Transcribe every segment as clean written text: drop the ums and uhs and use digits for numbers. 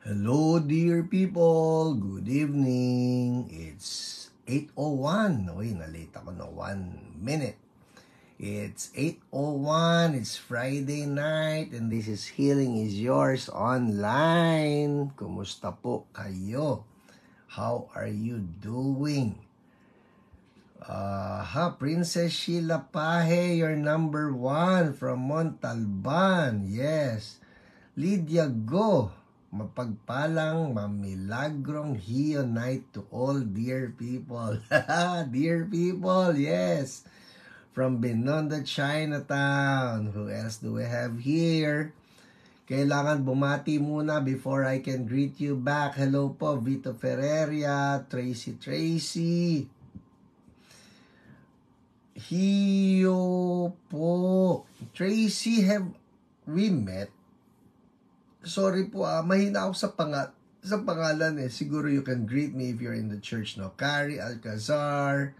Hello dear people, good evening. It's 8:01. Uy, na-late ako na 1 minute. It's 8:01, it's Friday night, and this is Healing is Yours online. Kumusta po kayo? How are you doing? Princess Sheila Pahe, your number 1 from Montalban. Yes. Lydia Go. Mapagpalang, mamilagrong Hio night to all dear people. Dear people, yes. From Binondo, Chinatown. Who else do we have here? Kailangan bumati muna before I can greet you back. Hello po, Vito Ferreria, Tracy. Hio po. Tracy, have we met? Sorry po, mahina ako sa pangalan eh. Siguro you can greet me if you're in the church, no? Carrie Alcazar,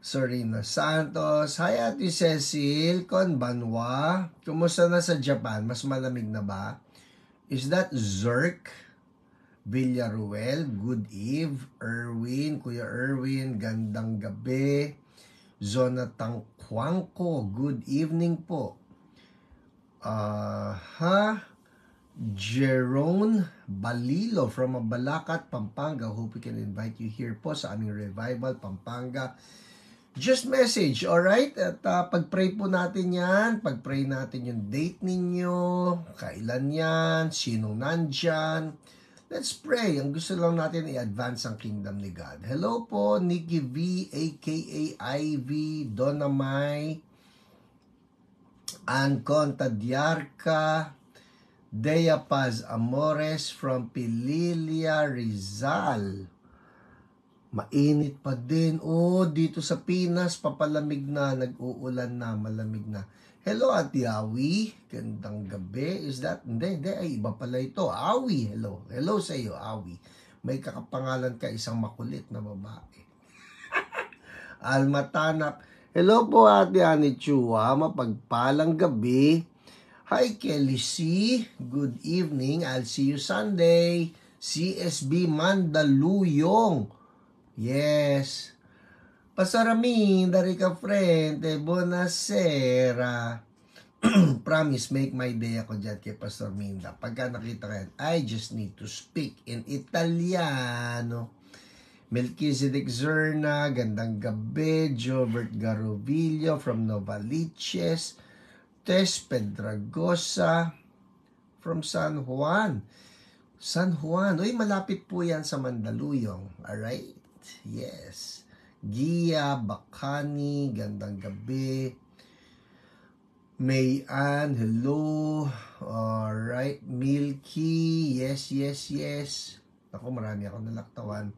Sorina Santos, hi Ate Cecil, Konbanwa. Kumusta na sa Japan? Mas malamig na ba? Is that Zerk? Villaruel, good eve. Erwin, Kuya Erwin, gandang gabi. Jonathan Kwangko, good evening po. Jerome Balilo from Mabalacat, Pampanga. Hope we can invite you here po sa aming revival, Pampanga. Just message, alright? At pag-pray po natin yan. Pag-pray natin yung date ninyo, kailan yan, sinong nandyan. Let's pray. Ang gusto lang natin i-advance ang kingdom ni God. Hello po, Nikki V, aka Ivy, Donna May, Ancon Tadiarca, Dea Paz Amores from Pililia, Rizal. Mainit pa din. Dito sa Pinas, papalamig na, nag-uulan na, malamig na. Hello, Ate Awi. Gandang gabi. Is that? Hindi. Ay, iba pala ito. Awi, hello. Hello sa iyo, Awi. May kakapangalan ka, isang makulit na babae. Alma Tanap. Hello po, Ate Ani Chua. Mapagpalang gabi. Hi, Kelly C. Good evening. I'll see you Sunday. CSB Mandaluyong. Yes. Pasaramin, dari ka friend. Buonasera. Promise, make my day ako dyan kay Pastor Minda. Pagka nakita ka yan, I just need to speak in Italiano. Melchizedek Zerna, gandang gabi. Jobert Garovillo from Novaliches. Tess Pedragosa from San Juan. San Juan. Uy, malapit po yan sa Mandaluyong. Alright? Yes. Gia Bakani, gandang gabi. Mayan, hello. Alright. Milky, yes. Ako, marami ako nalaktawan.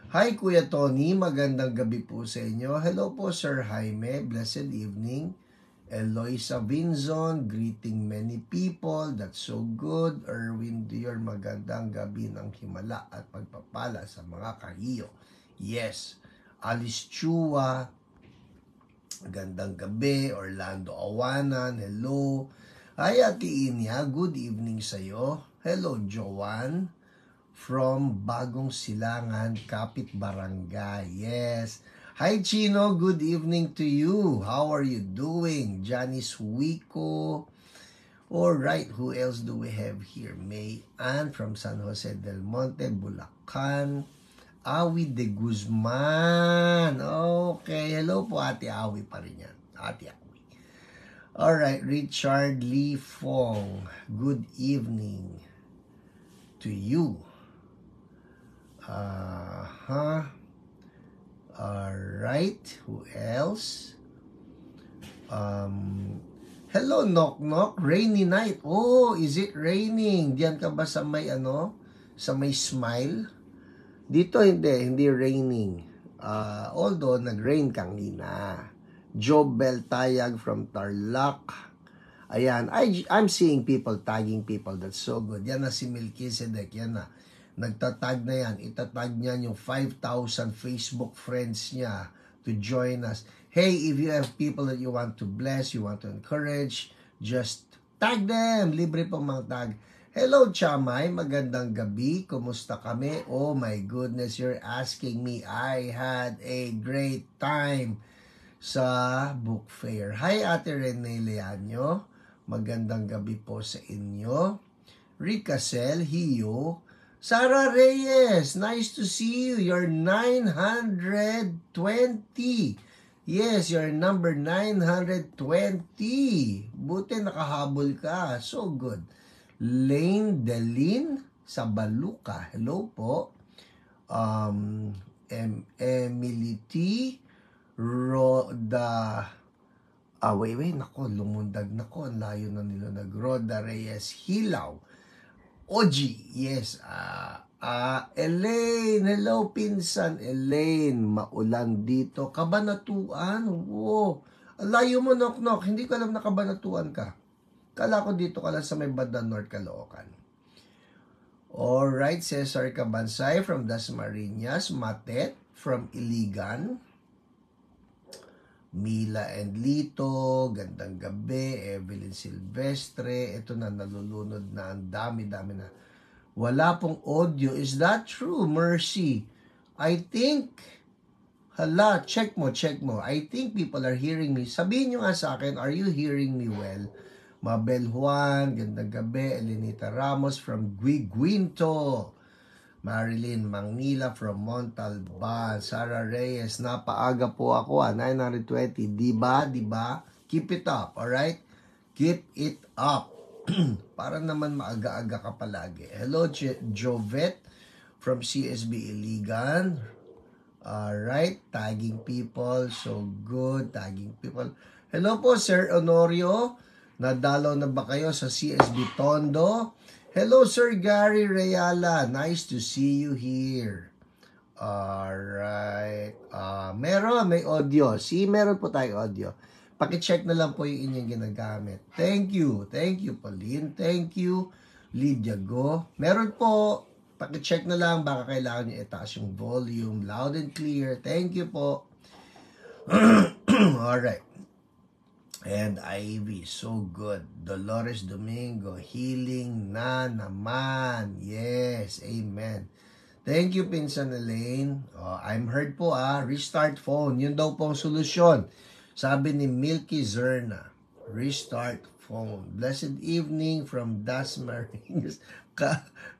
Hi, Kuya Tony. Magandang gabi po sa inyo. Hello po, Sir Jaime. Blessed evening. Eloisa Vinzon, greeting many people. That's so good. Erwin Dior, magandang gabi ng himala at pagpapala sa mga kahiyo. Yes. Alice Chua, magandang gabi. Orlando Awanan, hello. Hi, Ate Inya, good evening sa'yo. Hello, Joanne from Bagong Silangan, Kapit Barangay. Yes. Hi Chino, good evening to you. How are you doing? Janice Wico. Alright, who else do we have here? May Ann from San Jose del Monte, Bulacan. Awi de Guzman. Okay, hello po Ate Awi pa rin yan. Ate Awi. Alright, Richard Lee Fong. Good evening to you. Alright, who else? Hello, Knock Knock. Rainy night. Is it raining? Diyan ka ba sa may sa may smile? Dito hindi raining. Although nag-rain kanina. Jobel Tayag from Tarlac. Ayan, I'm seeing people tagging people. That's so good. Yan na si Melchizedek. Yan na. Nagtatag na yan. Itatag niya yung 5,000 Facebook friends niya to join us. Hey, if you have people that you want to bless, you want to encourage, just tag them. Libre po mga tag. Hello, Chamay. Magandang gabi. Kumusta kami? Oh my goodness, you're asking me. I had a great time sa book fair. Hi, Ate Rene Leaño. Magandang gabi po sa inyo. Ricasel, Hiyo. Sarah Reyes, nice to see you. You're 920. Yes, you're number 920. Buti nakahabol ka. So good. Lane Delin sa Baluca. Hello po. Emily T. Roda. Wait. Nako, lumundag. Nako, ang layo na nila. Roda Reyes Hilaw. Oji. Yes. Elaine. Hello, pinsan. Elaine. Maulan dito. Kabanatuan. Wow. Ang layo mo, Nok. Hindi ko alam na Kabanatuan ka. Kala ko dito ka lang sa may Banda North, Caloocan. Alright, Cesar Cabansay from Dasmariñas. Matet from Iligan. Mila and Lito, gandang gabi. Evelyn Silvestre. Ito na, nalulunod na. Ang dami-dami na. Wala pong audio. Is that true, Mercy? I think, check mo. I think people are hearing me. Sabihin nyo nga sa akin, are you hearing me well? Mabel Juan, gandang gabi. Elenita Ramos from Guiguinto. Marilyn Mangnila from Montalban. Sarah Reyes, napaaga po ako 920. Diba? Keep it up, alright? Keep it up. Para naman maaga-aga ka palagi. Hello, Jovet from CSB Iligan. Alright, tagging people. So good, tagging people. Hello po, Sir Honorio. Nadalaw na ba kayo sa CSB Tondo? Hello, Sir Gary Reala. Nice to see you here. Alright. May audio. Meron po tayo audio. Pakicheck na lang po yung inyong ginagamit. Thank you, Pauline. Thank you, Lydia Go. Meron po. Pakicheck na lang. Baka kailangan nyo itaas yung volume. Loud and clear. Thank you po. Alright. And Ivy, so good. Dolores Domingo, healing na naman. Yes, amen. Thank you, Pinsan Elaine. I'm heard po restart phone. Yun daw pong solusyon. Sabi ni Milky Zerna, restart phone. Blessed evening from Dasmariñas.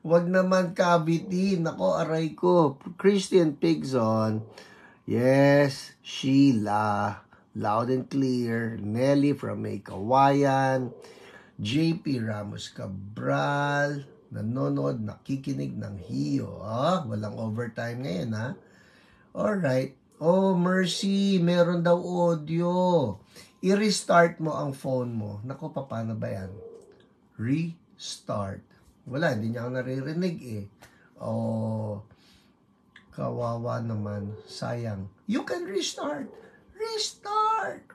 Wag naman Cavite. Nako, aray ko. Christian Pigson. Yes, Sheila. Loud and clear. Nelly from May Kawayan. JP Ramos Cabral. Nanonood, nakikinig ng Hiyo. Walang overtime ngayon, Alright. Oh, Mercy, meron daw audio. I-restart mo ang phone mo. Naku, paano ba yan? Restart. Wala, hindi niya ako naririnig kawawa naman. Sayang. You can restart. Restart.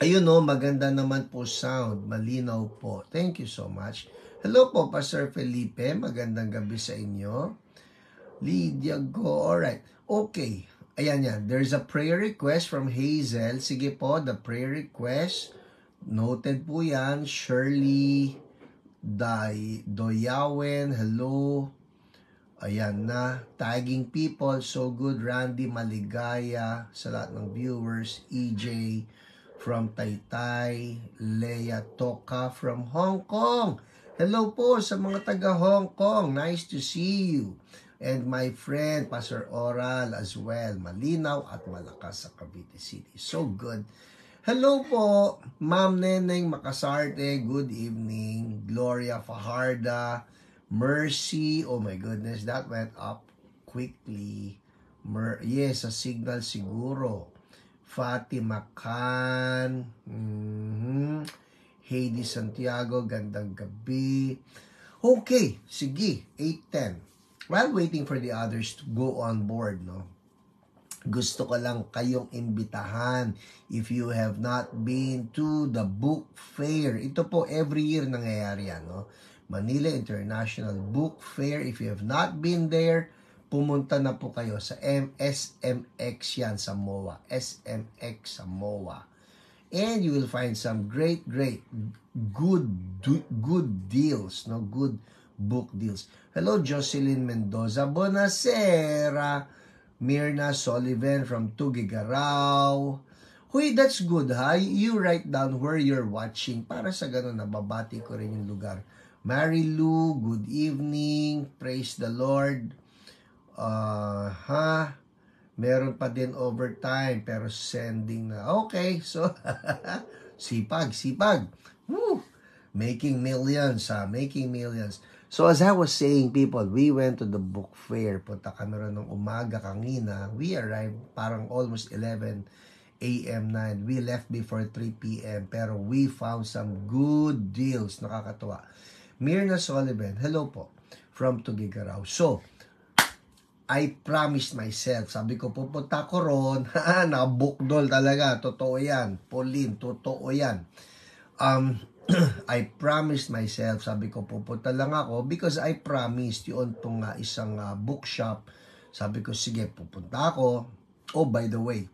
Ayun maganda naman po sound. Malinaw po. Thank you so much. Hello po, Pastor Felipe. Magandang gabi sa inyo. Lydia Go. Alright. Okay. Ayan yan. There's a prayer request from Hazel. Sige po, the prayer request. Noted po yan. Shirley Doyawen. Hello. Ayan na. Tagging people. So good. Randy Maligaya. Sa lahat ng viewers. EJ from Taytay. Leia Toka from Hong Kong. Hello po sa mga taga Hong Kong. Nice to see you. And my friend, Pastor Oral as well. Malinaw at malakas sa Cavite City. So good. Hello po, Ma'am Neneng Makasarte. Good evening. Gloria Fajarda. Mercy. Oh my goodness, that went up quickly. Yes, a signal siguro. Fatima Khan. Heidi Santiago. Gandang gabi. Okay, sige. 8:10. While waiting for the others to go on board, gusto ko lang kayong imbitahan if you have not been to the book fair. Ito po, every year nangyayari yan, Manila International Book Fair. If you have not been there, pumunta na po kayo sa SMX yan sa MOA. SMX sa MOA. And you will find some great good deals, no, good book deals. Hello, Jocelyn Mendoza. Buonasera. Mirna Sullivan from Tugigaraw. Huy, that's good, ha? You write down where you're watching para sa ganun, nababati ko rin yung lugar. Mary Lou, good evening. Praise the Lord. Meron pa din overtime pero sending na. Okay, so sipag. Woo! Making millions, making millions. So as I was saying, people, we went to the book fair. Punta kami rin ng umaga kanina. We arrived parang almost 11 a.m. na. We left before 3 p.m. Pero we found some good deals. Nakakatuwa. Mirna Sullivan, hello po, from Tugigaraw. So, I promised myself, sabi ko, pupunta ko ron, nabukdol talaga, totoo yan, Pauline, totoo yan. I promised myself, sabi ko, pupunta lang ako, because I promised yun tong isang bookshop, sabi ko, sige, pupunta ako. Oh, by the way,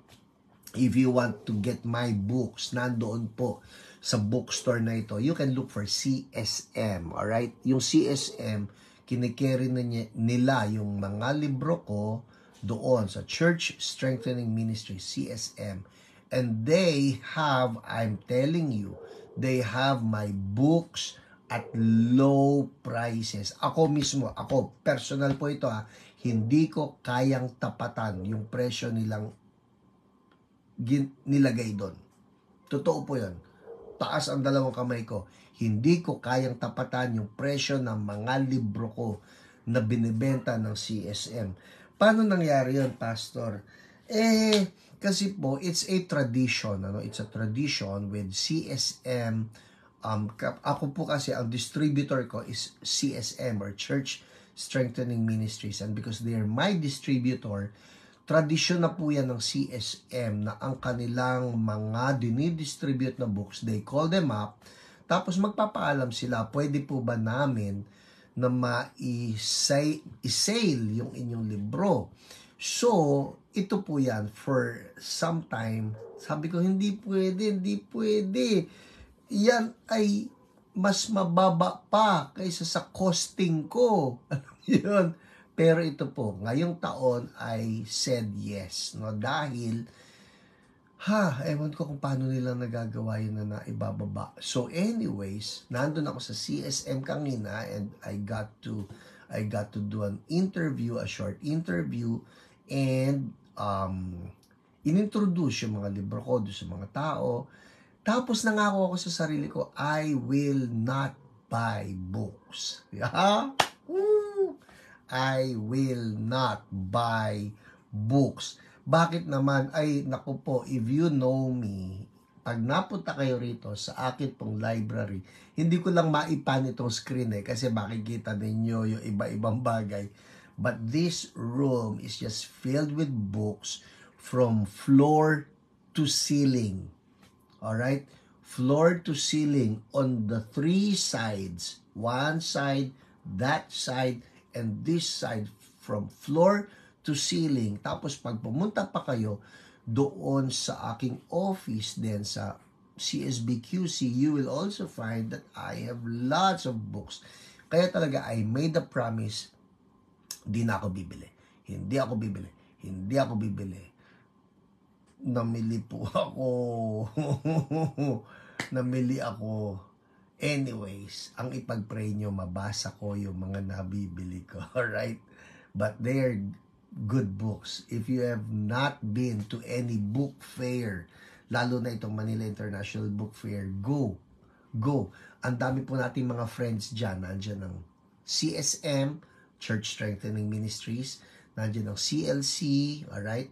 if you want to get my books, nandoon po sa bookstore na ito, you can look for CSM, alright? Yung CSM, kinikerry na nila yung mga libro ko doon sa Church Strengthening Ministry, CSM. And they have, I'm telling you, they have my books at low prices. Ako mismo, ako, personal po ito hindi ko kayang tapatan yung presyo nilang nilagay doon. Totoo po yun. Taas ang dalawang kamay ko. Hindi ko kayang tapatan yung presyo ng mga libro ko na binibenta ng CSM. Paano nangyari yun, Pastor? Kasi po, it's a tradition. It's a tradition with CSM. Ako po kasi, ang distributor ko is CSM or Church Strengthening Ministries. And because they are my distributor, tradisyon na po yan ng CSM na ang kanilang mga dinidistribute na books, they call them up, tapos magpapaalam sila, pwede po ba namin na ma-sale yung inyong libro. So, ito po yan for some time. Sabi ko, hindi pwede. Yan ay mas mababa pa kaysa sa costing ko. Yun. Pero ito po, ngayong taon I said yes, no? Dahil, ewan ko kung paano nila nagagawa yun na ibababa. So anyways, nandun ako sa CSM kanina and I got to do an interview, a short interview, and inintroduce yung mga libro ko doon sa mga tao. Tapos nangako ako sa sarili ko, I will not buy books. Yeah? I will not buy books. Bakit naman? Ay, naku po, if you know me, pag napunta kayo rito sa akin pong library, hindi ko lang maipan itong screen kasi makikita ninyo yung iba-ibang bagay. But this room is just filled with books from floor to ceiling. Alright? Floor to ceiling on the three sides. One side, that side, and this side, from floor to ceiling. Tapos pag pumunta pa kayo doon sa aking office din sa CSBQC, you will also find that I have lots of books. Kaya talaga I made a promise, hindi ako bibili. Namili po ako. Namili ako. Anyways, ang ipag-pray nyo, mabasa ko yung mga nabibili ko. Alright? But they are good books. If you have not been to any book fair, lalo na itong Manila International Book Fair, go. Ang dami po nating mga friends dyan. Nandiyan ang CSM, Church Strengthening Ministries. Nandiyan ang CLC. Alright?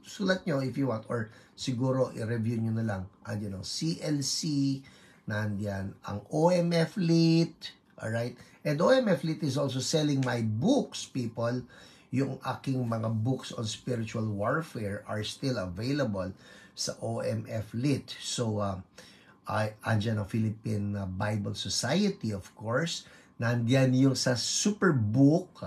Sulat nyo if you want. Or siguro, i-review nyo na lang. Nandiyan ang CLC. Nandiyan ang OMF Lit, alright? And OMF Lit is also selling my books, people. Yung aking mga books on spiritual warfare are still available sa OMF Lit. So, andyan ang Philippine Bible Society, of course. Nandiyan yung sa Superbook,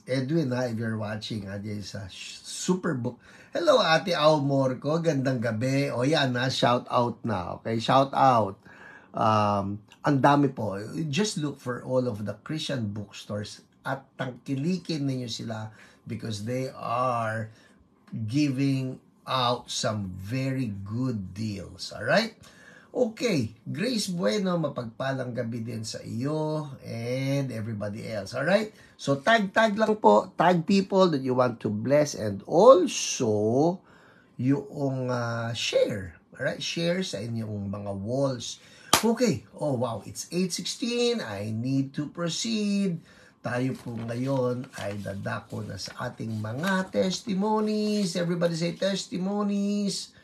Edwin, ha, if you're watching, dyan sa Superbook. Hello, Ate Aumor ko. Gandang gabi. O yan, ha, shout out na. Okay, shout out. Ang dami po. Just look for all of the Christian bookstores at tangkilikin ninyo sila because they are giving out some very good deals. Alright? Okay, Grace Bueno, mapagpalang gabi din sa iyo and everybody else. Alright? So, tag lang po. Tag people that you want to bless and also yung share. Alright? Share sa inyong mga walls. Okay. Oh, wow. It's 8:16. I need to proceed. Tayo po ngayon ay dadako na sa ating mga testimonies. Everybody say testimonies.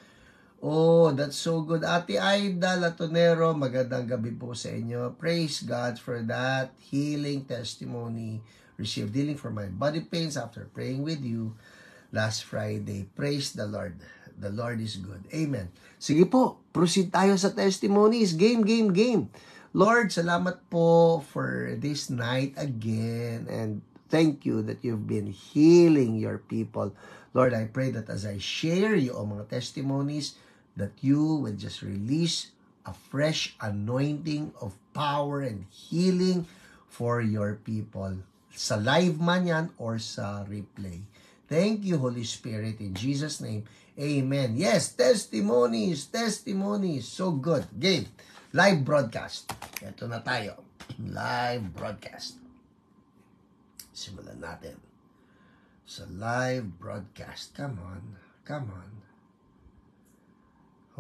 Oh, that's so good. Ate Aida Latonero, magandang gabi po sa inyo. Praise God for that healing testimony. Received healing for my body pains after praying with you last Friday. Praise the Lord. The Lord is good. Amen. Sige po, proceed tayo sa testimonies. Game. Lord, salamat po for this night again. And thank you that you've been healing your people. Lord, I pray that as I share yung mga testimonies, that you will just release a fresh anointing of power and healing for your people. Sa live man yan or sa replay. Thank you, Holy Spirit, in Jesus' name. Amen. Yes, testimonies. So good. Game. Live broadcast. Ito na tayo. Live broadcast. Simulan natin. So, live broadcast. Come on.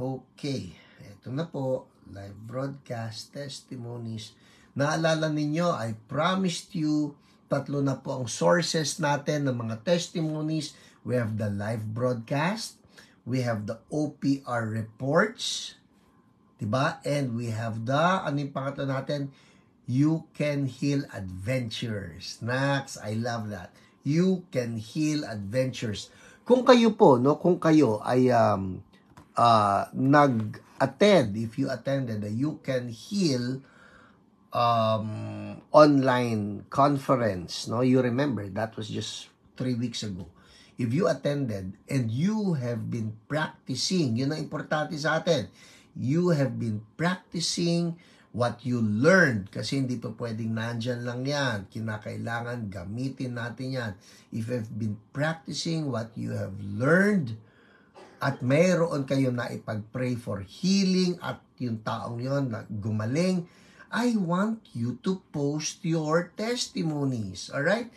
Okay, ito na po, live broadcast, testimonies. Naalala ninyo, I promised you, 3 na po ang sources natin ng mga testimonies. We have the live broadcast, we have the OPR reports, diba? And we have the, ano yung pangatlo natin? You Can Heal Adventures. Next, I love that. You Can Heal Adventures. Kung kayo po, no, kung kayo ay nag-attend, if you attended the You Can Heal online conference, no, you remember that was just 3 weeks ago. If you attended and you have been practicing, yun ang importante sa atin, you have been practicing what you learned, kasi hindi pa pwedeng nandyan lang yan, kinakailangan gamitin natin yan. If you have been practicing what you have learned, at mayroon kayo na ipag-pray for healing at yung taong yon na gumaling, I want you to post your testimonies. Alright?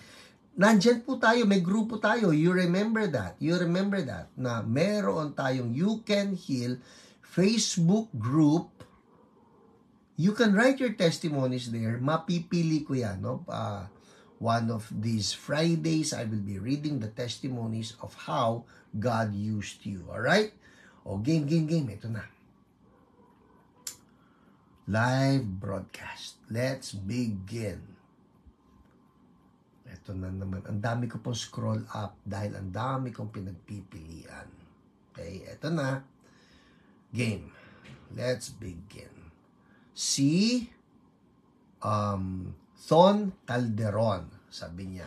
Nandyan po tayo, may grupo tayo. You remember that? Na mayroon tayong You Can Heal Facebook group. You can write your testimonies there. Mapipili ko yan. No? One of these Fridays, I will be reading the testimonies of how God used you. Alright? O, game. Ito na. Live broadcast. Let's begin. Ito na naman. Ang dami ko pong scroll up dahil ang dami kong pinagpipilian. Okay? Ito na. Game. Let's begin. Si Thon Calderon, sabi niya,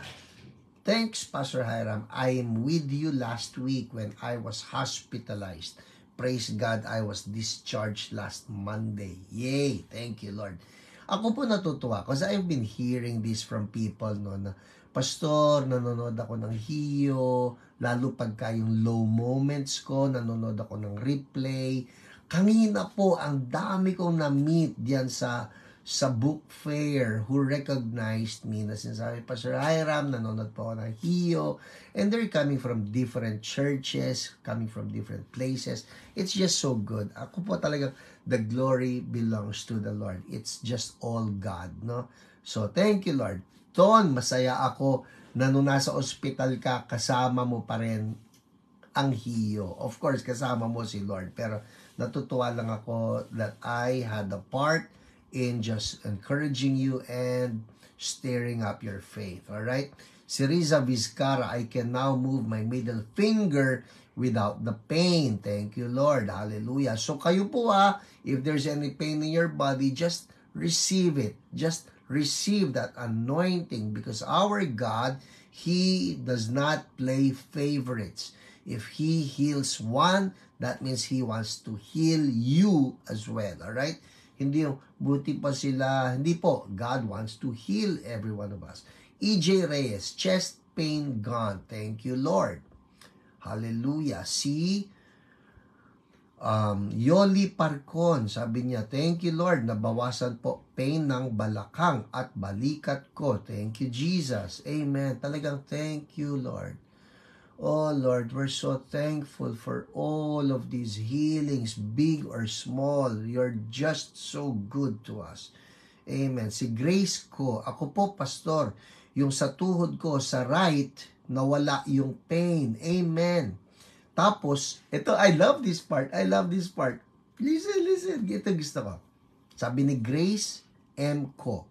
thanks, Pastor Hiram. I am with you last week when I was hospitalized. Praise God, I was discharged last Monday. Yay! Thank you, Lord. Ako po natutuwa because I've been hearing this from people, no, na, Pastor, nanonood ako ng HIO, lalo pagka yung low moments ko, nanonood ako ng replay. Kanina po, ang dami kong na-meet diyan sa book fair who recognized me na sinasabi, Pastor Hiram, nanonood po ako ng HIO, and they're coming from different churches, coming from different places. It's just so good. Ako po talaga, the glory belongs to the Lord. It's just all God, no? So, thank you, Lord. Ton, masaya ako na nung nasa ospital ka, kasama mo pa rin ang HIO. Of course, kasama mo si Lord, pero natutuwa lang ako that I had a part in just encouraging you and stirring up your faith. Alright? Si Riza Vizcara, I can now move my middle finger without the pain. Thank you, Lord. Hallelujah. So kayo po if there's any pain in your body, just receive it. Just receive that anointing because our God, He does not play favorites. If He heals one, that means He wants to heal you as well. Alright? Hindi yung buti pa sila. Hindi po. God wants to heal every one of us. EJ Reyes, chest pain gone. Thank you, Lord. Hallelujah. See? Yoli Parcon, sabi niya, thank you Lord, nabawasan po pain ng balakang at balikat ko. Thank you Jesus. Amen. Talagang thank you Lord. Oh Lord, we're so thankful for all of these healings, big or small. You're just so good to us. Amen. Si Grace ko, ako po pastor, yung sa tuhod ko sa right, nawala yung pain. Amen. Tapos, ito, I love this part. Listen. Ito gusto ko. Sabi ni Grace M. Ko,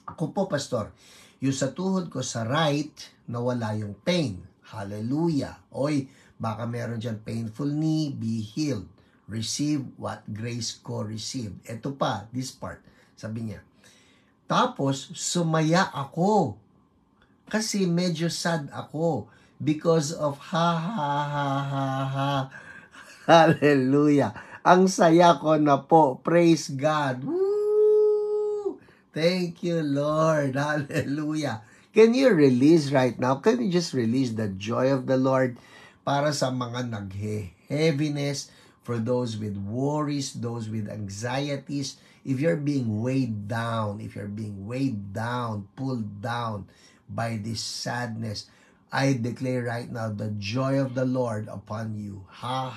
ako po, pastor, yung sa tuhod ko sa right, nawala yung pain. Hallelujah. Oy, baka meron dyan painful knee, be healed. Receive what Grace Ko received. Ito pa, this part. Sabi niya, tapos, sumaya ako. Kasi medyo sad ako. Because of ha. Hallelujah. Ang saya ko na po. Praise God. Woo! Thank you, Lord. Hallelujah. Can you release right now? Can you just release the joy of the Lord para sa mga naghe-heaviness, for those with worries, those with anxieties, if you're being weighed down, pulled down by this sadness, I declare right now the joy of the Lord upon you. Ha.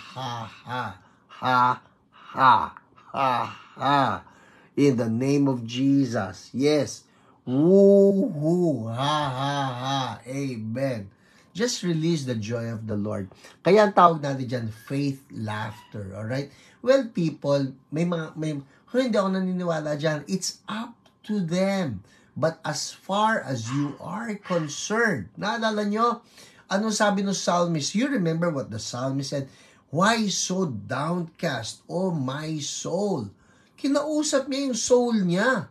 In the name of Jesus. Yes. Woo-hoo. Ha. Amen. Just release the joy of the Lord. Kaya ang tawag natin dyan, faith laughter. Alright? Well, people, hindi ako naniniwala dyan. It's up to them. But as far as you are concerned, naalala nyo, ano sabi ng psalmist? You remember what the psalmist said? Why so downcast, O my soul? Kinausap niya yung soul niya.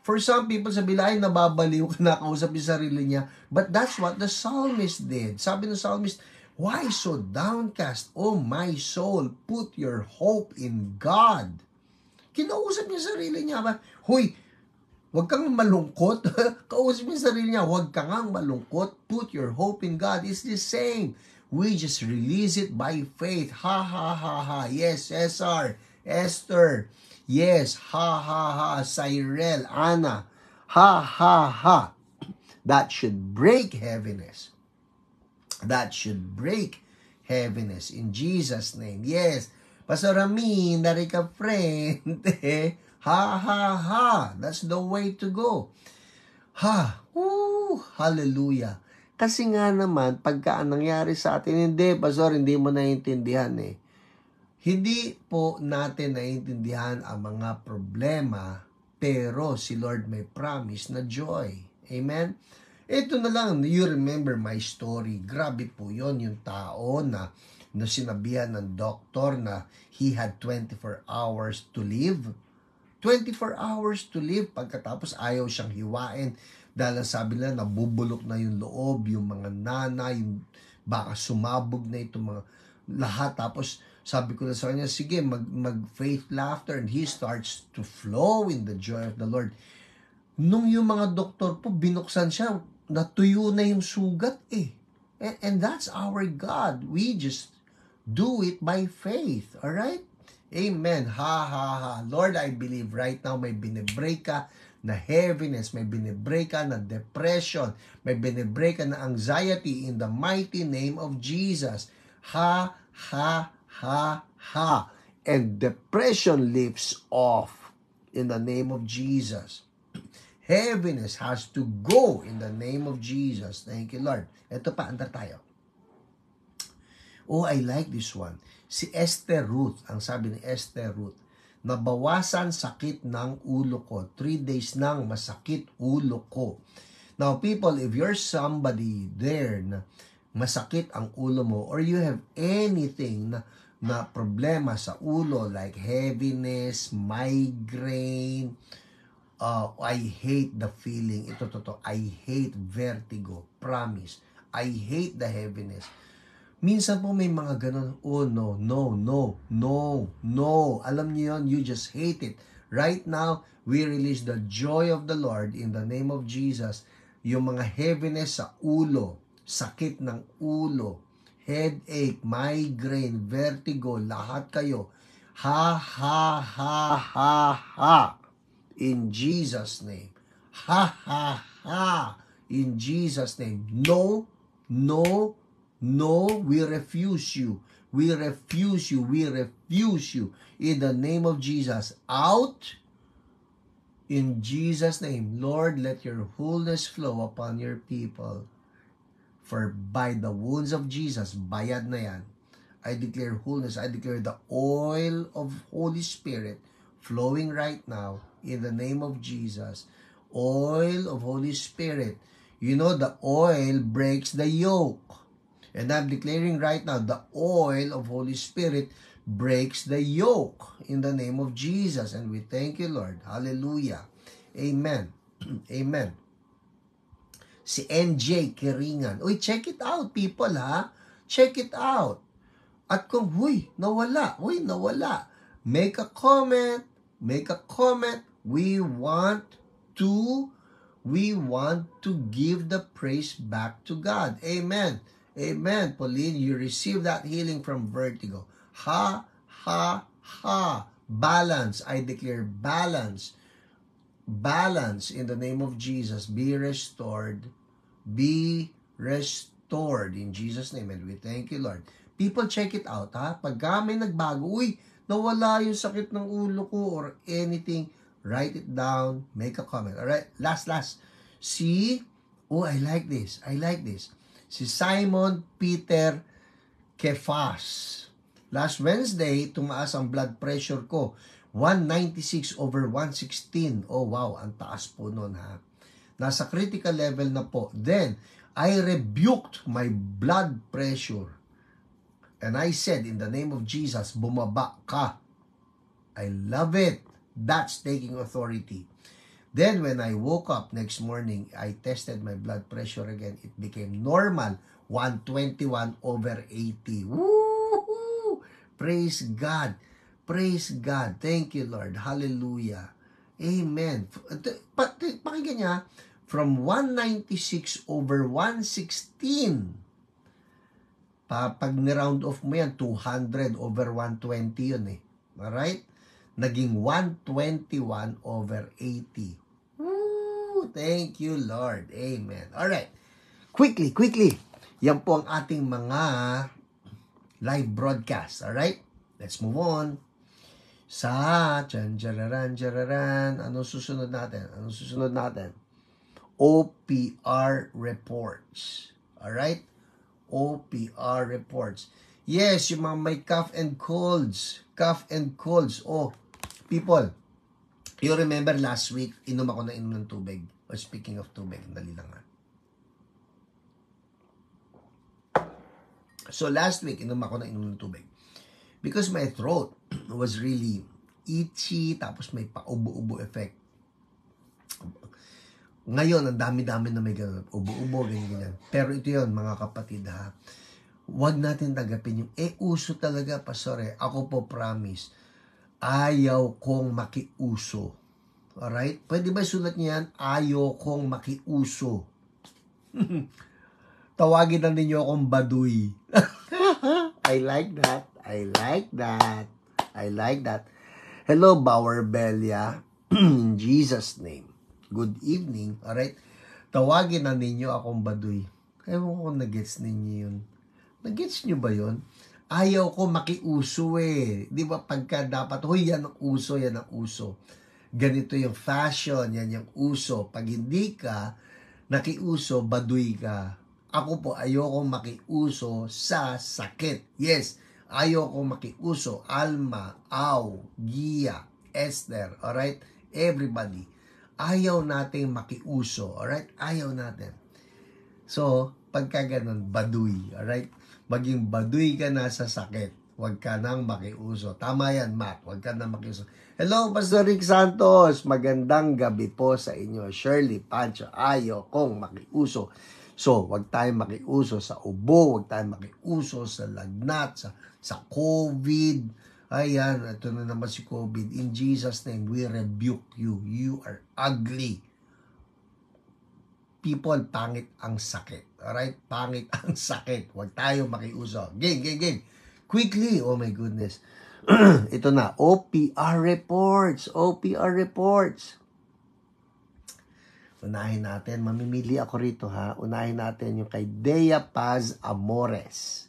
For some people, sabi nila, ay nababaliw, kinakausap yung sarili niya. But that's what the psalmist did. Sabi ng psalmist, why so downcast, O my soul? Put your hope in God. Kinausap niya sarili niya. Huy, huwag kang malungkot. Kausap niya sarili niya, huwag kang malungkot. Put your hope in God. It's the same. We just release it by faith. Ha. Yes, Cesar, Esther. Yes, ha. Cyril, Anna. Ha. That should break heaviness. In Jesus' name. Yes. Pastor Ramin, dari ka friend. Ha. That's the way to go. Hallelujah. Kasi nga naman, pagka nangyari sa atin, hindi, Pastor, hindi mo naiintindihan eh. Hindi po natin naiintindihan ang mga problema, pero si Lord may promise na joy. Amen? Ito na lang, you remember my story. Grabe po yon, yung tao na sinabihan ng doktor na he had 24 hours to live. 24 hours to live. Pagkatapos ayaw siyang hiwain dahil sabi nila nabubulok na yung loob, yung mga nana, yung baka sumabog na itong mga lahat. Tapos sabi ko na sa kanya, sige, mag-faith laughter, and he starts to flow in the joy of the Lord. Nung yung mga doktor po, binuksan siya, natuyo na yung sugat eh. And that's our God. We just do it by faith. Alright? Amen. Ha. Lord, I believe right now may binibreak ka na heaviness, may binibreak ka na depression, may binibreak ka na anxiety in the mighty name of Jesus. Ha. And depression lifts off in the name of Jesus. Heaviness has to go in the name of Jesus. Thank you, Lord. Ito pa, anda tayo. Oh, I like this one. Si Esther Ruth, ang sabi ni Esther Ruth, nabawasan sakit ng ulo ko. 3 days nang masakit ulo ko. Now, people, if you're somebody there na masakit ang ulo mo, or you have anything na problema sa ulo, like heaviness, migraine, I hate the feeling. Ito, I hate vertigo. Promise. I hate the heaviness. Minsan po may mga ganun, oh no, no, no, no, no. Alam niyo yun, you just hate it. Right now, we release the joy of the Lord in the name of Jesus. Yung mga heaviness sa ulo, sakit ng ulo, headache, migraine, vertigo, lahat kayo. Ha, ha, ha, ha, ha. In Jesus' name. Ha, ha, ha. In Jesus' name. No, no, no, we refuse you. We refuse you. We refuse you. In the name of Jesus. Out. In Jesus' name. Lord, let your wholeness flow upon your people. For by the wounds of Jesus, bayad na yan. I declare wholeness. I declare the oil of Holy Spirit flowing right now in the name of Jesus. Oil of Holy Spirit. You know, the oil breaks the yoke. And I'm declaring right now, the oil of Holy Spirit breaks the yoke in the name of Jesus. And we thank you, Lord. Hallelujah. Amen. Amen. Si NJ Kiringan. Uy, check it out, people, ha? Check it out. At kung, nawala. Make a comment. Make a comment. We want to give the praise back to God. Amen. Amen. Pauline, you receive that healing from vertigo. Ha, ha, ha. Balance. I declare balance. Balance in the name of Jesus. Be restored. Be restored in Jesus' name. And we thank you, Lord. People, check it out, ha? Pagka may nagbago, nawala yung sakit ng ulo ko or anything, write it down, make a comment. Alright? Last. See? Oh, I like this. Si Simon Peter Kefas. Last Wednesday, tumaas ang blood pressure ko. 196/116. Oh, wow. Ang taas po nun, ha? Nasa critical level na po. Then, I rebuked my blood pressure. And I said, in the name of Jesus, bumaba ka. I love it. That's taking authority. Then, when I woke up next morning, I tested my blood pressure again. It became normal, 121/80. Woo! Praise God. Praise God. Thank you, Lord. Hallelujah. Amen. Pakinggan niya, from 196/116, pag ni-round off mo yan, 200/120 yun eh. Alright? Naging 121/80. Woo! Thank you, Lord. Amen. Alright. Quickly. Yan po ang ating mga live broadcast. Alright? Let's move on. Sa jararan. Anong susunod natin? OPR reports. Alright? OPR reports. Yes, yung mga may cough and colds. Oh, people, you remember last week, inom ng tubig. Or speaking of tubig, dali lang nga. So last week, inom ng tubig. Because my throat was really itchy, tapos may paubo-ubo effect. Ngayon, ang dami-dami na may ganun. Ubo-ubo, ganyan. Pero ito yun, mga kapatid, ha. Huwag natin tagapin yung, uso talaga, pastor. Ako po, promise, ayaw kong makiuso. Alright? Pwede ba sulat niyan? Ayaw kong makiuso. Tawagin na ninyo akong baduy. I like that. Hello, Bauer Belia. In Jesus' name. Good evening. Alright? Tawagin na ninyo akong baduy. Ewan ko kung nag-gets ninyo yun. Nag-gets nyo ba yun? Ayaw ko makiuso eh. Di ba pagka dapat, yan ang uso. Ganito yung fashion, yan yung uso. Pag hindi ka nakiuso, baduy ka. Ako po, ayoko makiuso sa sakit. Yes, ayoko makiuso. Alma, Au, Gia, Esther, alright? Everybody. Ayaw nating makiuso, alright? Ayaw natin. So, pagka ganun, baduy, alright? Maging baduy ka na sa sakit. huwag ka nang makiuso. Tama yan, Mac. Huwag ka nang makiuso. Hello, Pastor Rick Santos. Magandang gabi po sa inyo. Shirley Pancho, ayaw kong makiuso. So, huwag tayong makiuso sa ubo, huwag tayong makiuso sa lagnat, sa COVID. Ayan, ito na naman si COVID. In Jesus' name, we rebuke you. You are ugly. People, pangit ang sakit. Alright? Pangit ang sakit. Huwag tayo makiuso. Game. Quickly. Oh my goodness. Ito na. OPR reports. Unahin natin. Mamimili ako rito ha. Unahin natin yung kay Dea Paz Amores.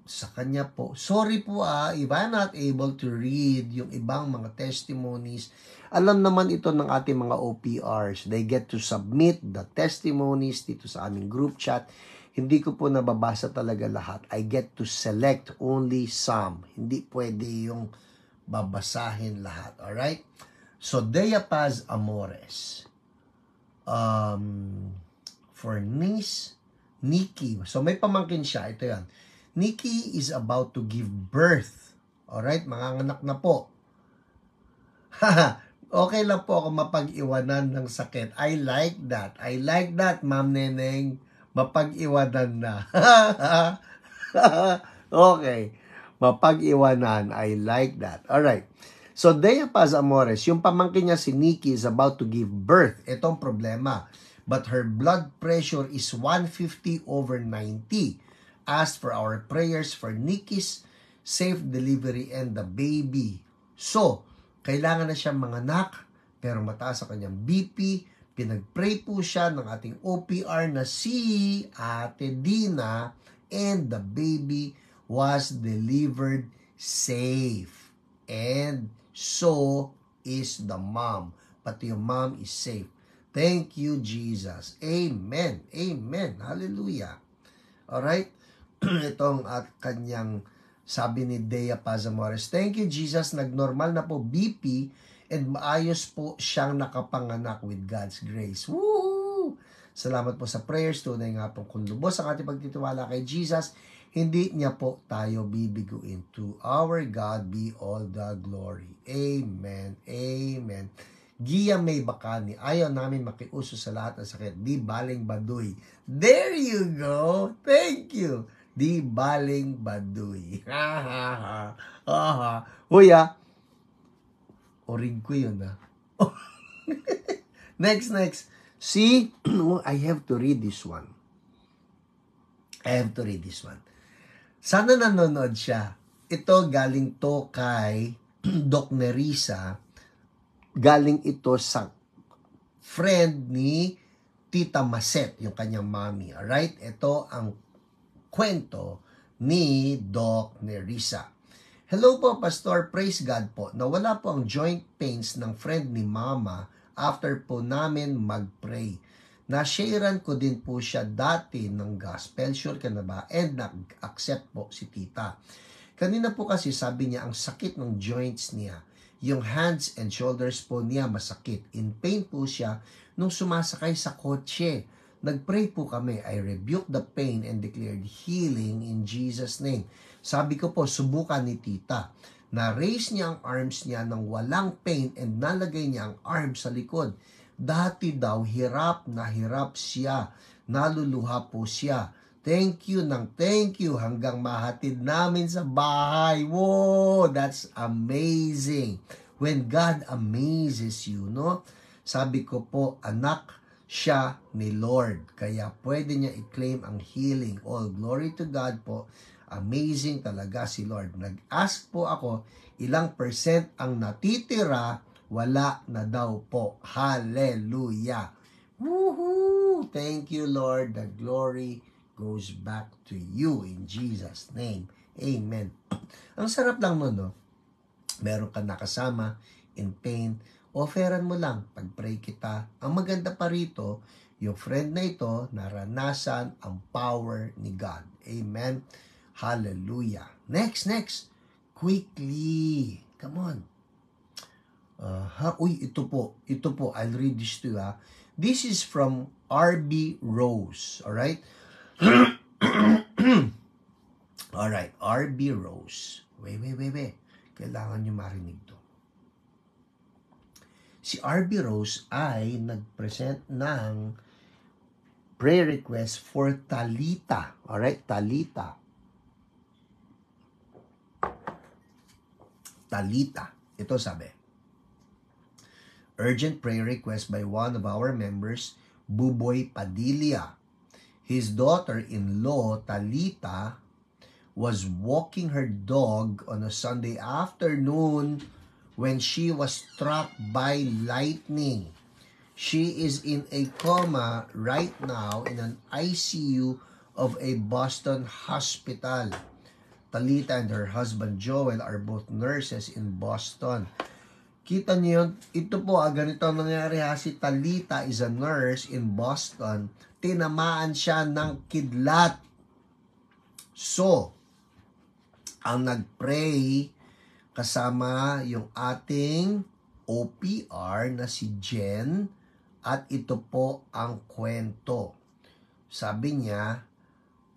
Sa kanya po. Sorry po if I'm not able to read yung ibang mga testimonies. Alam naman ito ng ating mga OPRs. They get to submit the testimonies dito sa aming group chat. Hindi ko po nababasa talaga lahat. I get to select only some. Hindi pwede yung babasahin lahat. Alright? So, Dea Paz Amores. For niece, Nikki. So, may pamangkin siya. Ito yan. Nikki is about to give birth. Alright? Manganganak na po. Haha. Okay lang po ako mapag-iwanan ng sakit. I like that, Ma'am Neneng. Mapag-iwanan na. Okay. Mapag-iwanan. I like that. Alright. So, Dea Paz Amores, yung pamangkin niya si Nikki is about to give birth. Itong problema. But her blood pressure is 150/90. Ask for our prayers for Nikki's safe delivery and the baby. So, kailangan na siyang manganak, pero mataas sa kanyang BP. Pinag-pray po siya ng ating OPR na si Ate Dina, and the baby was delivered safe. And so is the mom. Pati yung mom is safe. Thank you, Jesus. Amen. Hallelujah. Alright? Itong kanyang sabi ni Dea Paz Amores, thank you Jesus, nagnormal na po BP and maayos po siyang nakapanganak with God's grace. Woo! Salamat po sa prayers. Tunay nga po kung lubos ang ating pagtitiwala kay Jesus, hindi niya po tayo bibiguin. To our God be all the glory. Amen. Gia May Bacani, ayaw namin makiuso sa lahat ng sakit. Di baling baduy. There you go. Thank you. Di baling baduy. Huya. Orig ko yun Next. See, I have to read this one. Sana nanonood siya. Ito galing to kay Doc Nerissa. Galing ito sa friend ni Tita Maset, yung kanyang mommy. Alright? Ito ang kwento ni Doc Nerissa. Hello po, Pastor. Praise God po. Nawala po ang joint pains ng friend ni Mama after po namin mag-pray. Na-sharean ko din po siya dati ng gospel. Sure ka na ba? And nag-accept po si Tita. Kanina po kasi sabi niya ang sakit ng joints niya. Yung hands and shoulders po niya masakit. In pain po siya nung sumasakay sa kotse. Nag-pray po kami. I rebuke the pain and declared healing in Jesus' name. Sabi ko po, subukan ni Tita. Na-raise niya ang arms niya nang walang pain and nalagay niya ang arms sa likod. Dati daw, hirap na hirap siya. Naluluha po siya. Thank you hanggang mahatid namin sa bahay. Wow, that's amazing. When God amazes you, no? Sabi ko po, anak siya ni Lord. Kaya pwede niya i-claim ang healing. All glory to God po. Amazing talaga si Lord. Nag-ask po ako, ilang percent ang natitira, wala na daw po. Hallelujah. Woohoo! Thank you, Lord. The glory goes back to you in Jesus' name. Amen. Ang sarap lang nun, no? Meron ka nakasama in pain, offeran mo lang, pag-pray kita. Ang maganda pa rito, yung friend na ito, naranasan ang power ni God. Amen. Hallelujah. Next. Quickly. Come on. Ito po. I'll read this to you. This is from RB Rose. Alright? Alright. R.B. Rose. Wait. Kailangan nyo marinig to. Si R.B. Rose ay nag-present ng prayer request for Talita. Alright, Talita. Ito sabi. Urgent prayer request by one of our members, Buboy Padilla. His daughter-in-law, Talita, was walking her dog on a Sunday afternoon when she was struck by lightning. She is in a coma right now in an ICU of a Boston hospital. Talita and her husband Joel are both nurses in Boston. Kita niyo yun? Ito po, ganito ang nangyari ha. Si Talita is a nurse in Boston. Tinamaan siya ng kidlat. So, ang nag-pray kasama yung ating OPR na si Jen, at ito po ang kwento. Sabi niya,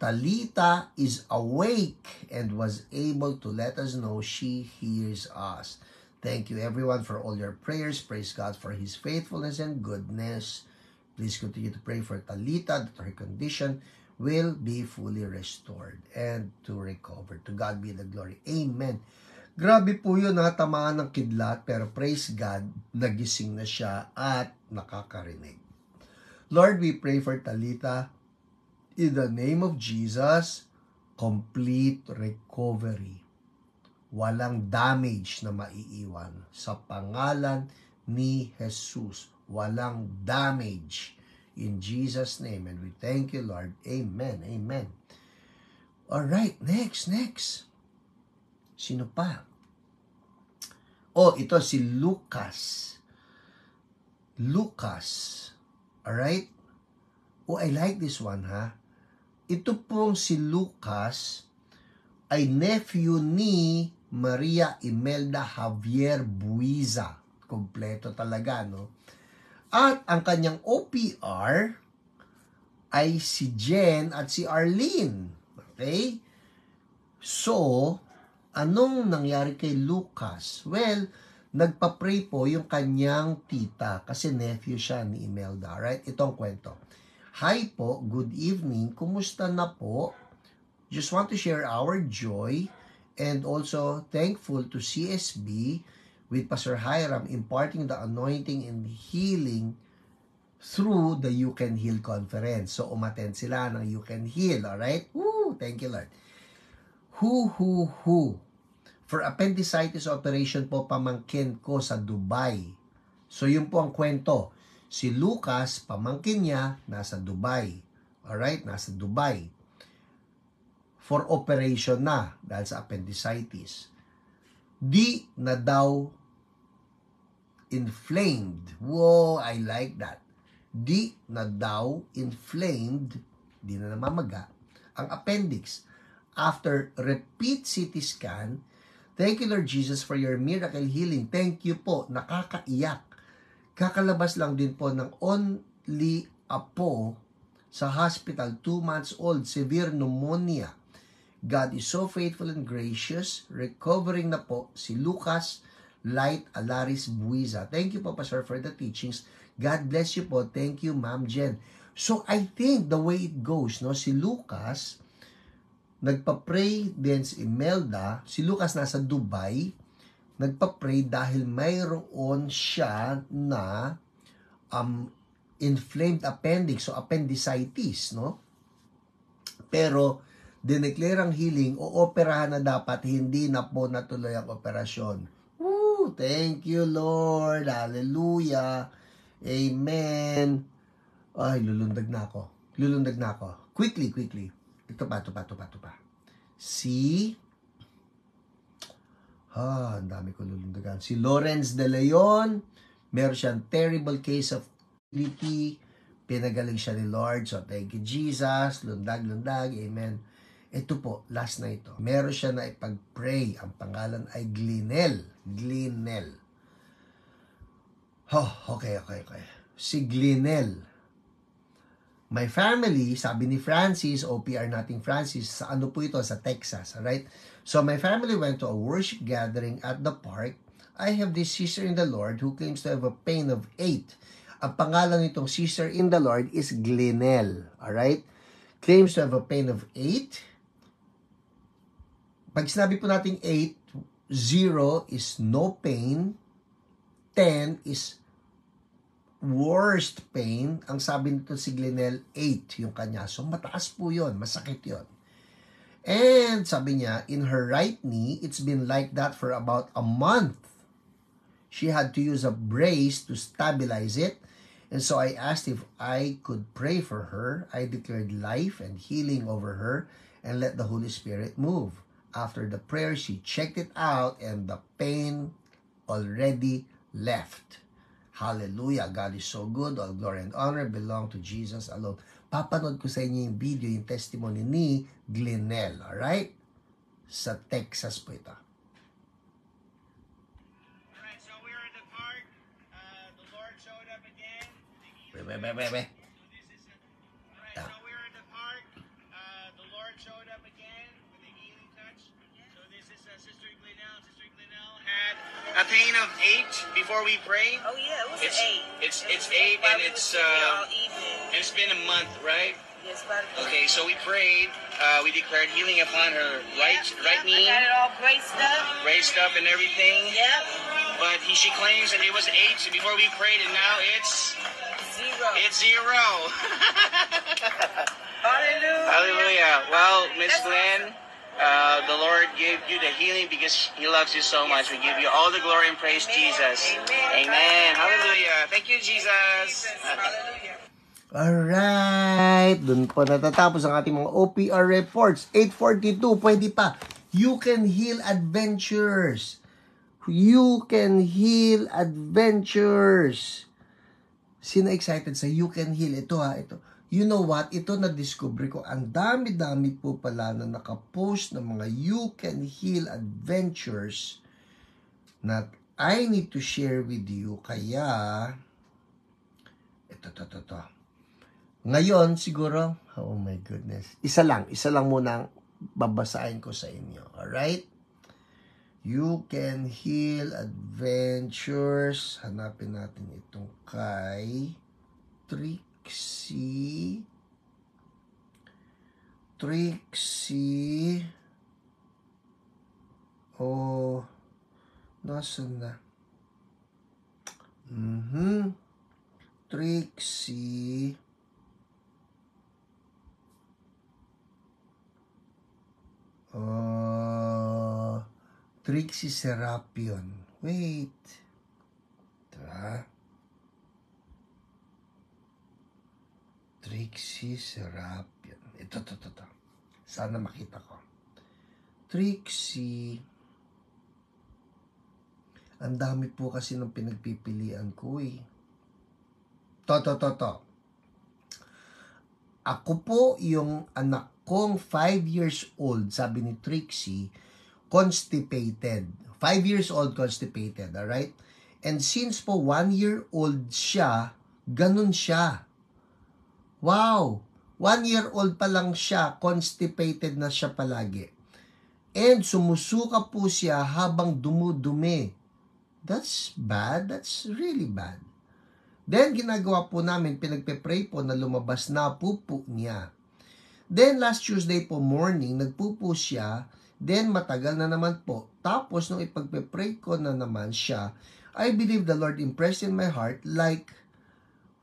Talita is awake and was able to let us know she hears us. Thank you everyone for all your prayers. Praise God for His faithfulness and goodness. Please continue to pray for Talita that her condition will be fully restored and to recover. To God be the glory. Amen. Grabe po yun, tamaan ng kidlat, pero praise God, nagising na siya at nakakarinig. Lord, we pray for Talita in the name of Jesus, complete recovery. Walang damage na maiiwan. Sa pangalan ni Jesus, walang damage. In Jesus' name, and we thank you, Lord. Amen. Amen. Alright, next. Sino pa? Oh, ito si Lucas. Alright? Oh, I like this one, ha? Ito pong si Lucas ay nephew ni Maria Imelda Javier Buiza. Kompleto talaga, no? At ang kanyang OPR ay si Jen at si Arlene. Okay? So, anong nangyari kay Lucas? Well, nagpa-pray po yung kanyang tita kasi nephew siya ni Imelda. Right? Itong kwento. Hi po, good evening. Kumusta na po? Just want to share our joy and also thankful to CSB with Pastor Hiram imparting the anointing and healing through the You Can Heal conference. So, umattend sila ng You Can Heal, alright? Woo! Thank you, Lord. Who. For appendicitis operation po, pamangkin ko sa Dubai. So, yun po ang kwento. Si Lucas, pamangkin niya, nasa Dubai. Alright? Nasa Dubai. For operation na dahil sa appendicitis. Di na daw inflamed. Whoa, I like that. Di na daw inflamed, di na namamaga, ang appendix. After repeat CT scan, thank you Lord Jesus for your miracle healing. Thank you po, nakakaiyak. Kakalabas lang din po ng only apo sa hospital, 2 months old, severe pneumonia. God is so faithful and gracious. Recovering na po si Lucas Light Alaris Buiza. Thank you po, Pastor, for the teachings. God bless you po. Thank you, Ma'am Jen. So, I think the way it goes, no, si Lucas, nagpa-pray din si Imelda. Si Lucas nasa Dubai, nagpa-pray dahil mayroon siya na inflamed appendix, so appendicitis, no? Pero, dineclare ang healing, ooperahan na dapat, hindi na po natuloy ang operasyon. Woo! Thank you, Lord. Hallelujah. Amen. Ay, lulundag na ako. Quickly. Ito pa. Ang dami ko lulundagan. Si Lawrence De Leon, meron siyang terrible case of fertility. Pinagaling siya ni Lord. So, thank you, Jesus. Lundag. Amen. Ito po, last na ito. Meron siya na ipag-pray. Ang pangalan ay Glinel. Oh, okay. Si Glinel. My family, sabi ni Francis, OPR nating Francis, sa ano po ito? Sa Texas, alright? So my family went to a worship gathering at the park. I have this sister in the Lord who claims to have a pain of 8. Ang pangalan nitong sister in the Lord is Glenelle, alright? Claims to have a pain of 8. Pag sinabi po natin 8, 0 is no pain, 10 is worst pain. Ang sabi nito si Glenelle, 8 yung kanya. So mataas po yun, masakit yun. And sabi niya, in her right knee, it's been like that for about a month. She had to use a brace to stabilize it. And so I asked if I could pray for her. I declared life and healing over her and let the Holy Spirit move. After the prayer, she checked it out and the pain already left. Hallelujah. God is so good. All glory and honor belong to Jesus alone. Papanood ko sa inyo yung video, yung testimony ni Glenelle. Alright? Sa Texas po ito. Alright, so we were in the park. The Lord showed up again. Wait. Alright, so we were in the park. The Lord showed up again with a healing touch. So this is Sister Glenelle. Sister Glenelle had a pain of 8 before we prayed. Oh yeah, it was It's 8. it's 8 and it's all evening. it's been a month, right? Yes, about a Okay, so we prayed. We declared healing upon her right knee, I got it all raised up and everything. Yep. But she claims that it was 8 before we prayed, and now it's 0. 0. Hallelujah. Hallelujah. Well, Miss That's Glenn, the Lord gave you the healing because He loves you so much. We give you all the glory and praise, Amen. Jesus. Amen. Amen. Hallelujah. Thank you, Jesus. Hallelujah. Alright. Doon po natatapos ang ating mga OPR reports. 8:42. Pwede pa. You can heal adventures. You can heal adventures. Sino excited sa You Can Heal? Ito ha, ito. You know what? Ito na-discover ko. Ang dami-dami po pala na nakapost ng mga You Can Heal adventures na I need to share with you. Kaya, ito. Ngayon, siguro, oh my goodness. Isa lang muna ang babasahin ko sa inyo. Alright? You Can Heal Adventures. Hanapin natin itong kay Trixie. Oh, nasan na? Trixie. Trixie Serapion. Wait. Trixie Serapion. Ito. Sana makita ko. Trixie. Ang dami po kasi ng pinagpipilian ko eh. To. Ako po yung anak kong 5 years old, sabi ni Trixie, constipated. 5 years old constipated, alright? And since po 1 year old siya, ganun siya. Wow! 1 year old pa lang siya, constipated na siya palagi. And sumusuka po siya habang dumudumi. That's bad. That's really bad. Then, ginagawa po namin, pinagpe-pray po na lumabas na pupo niya. Then, last Tuesday po morning, nagpupo siya. Then, matagal na naman po. Tapos, nung ipagpe-pray ko na naman siya, I believe the Lord impressed in my heart, like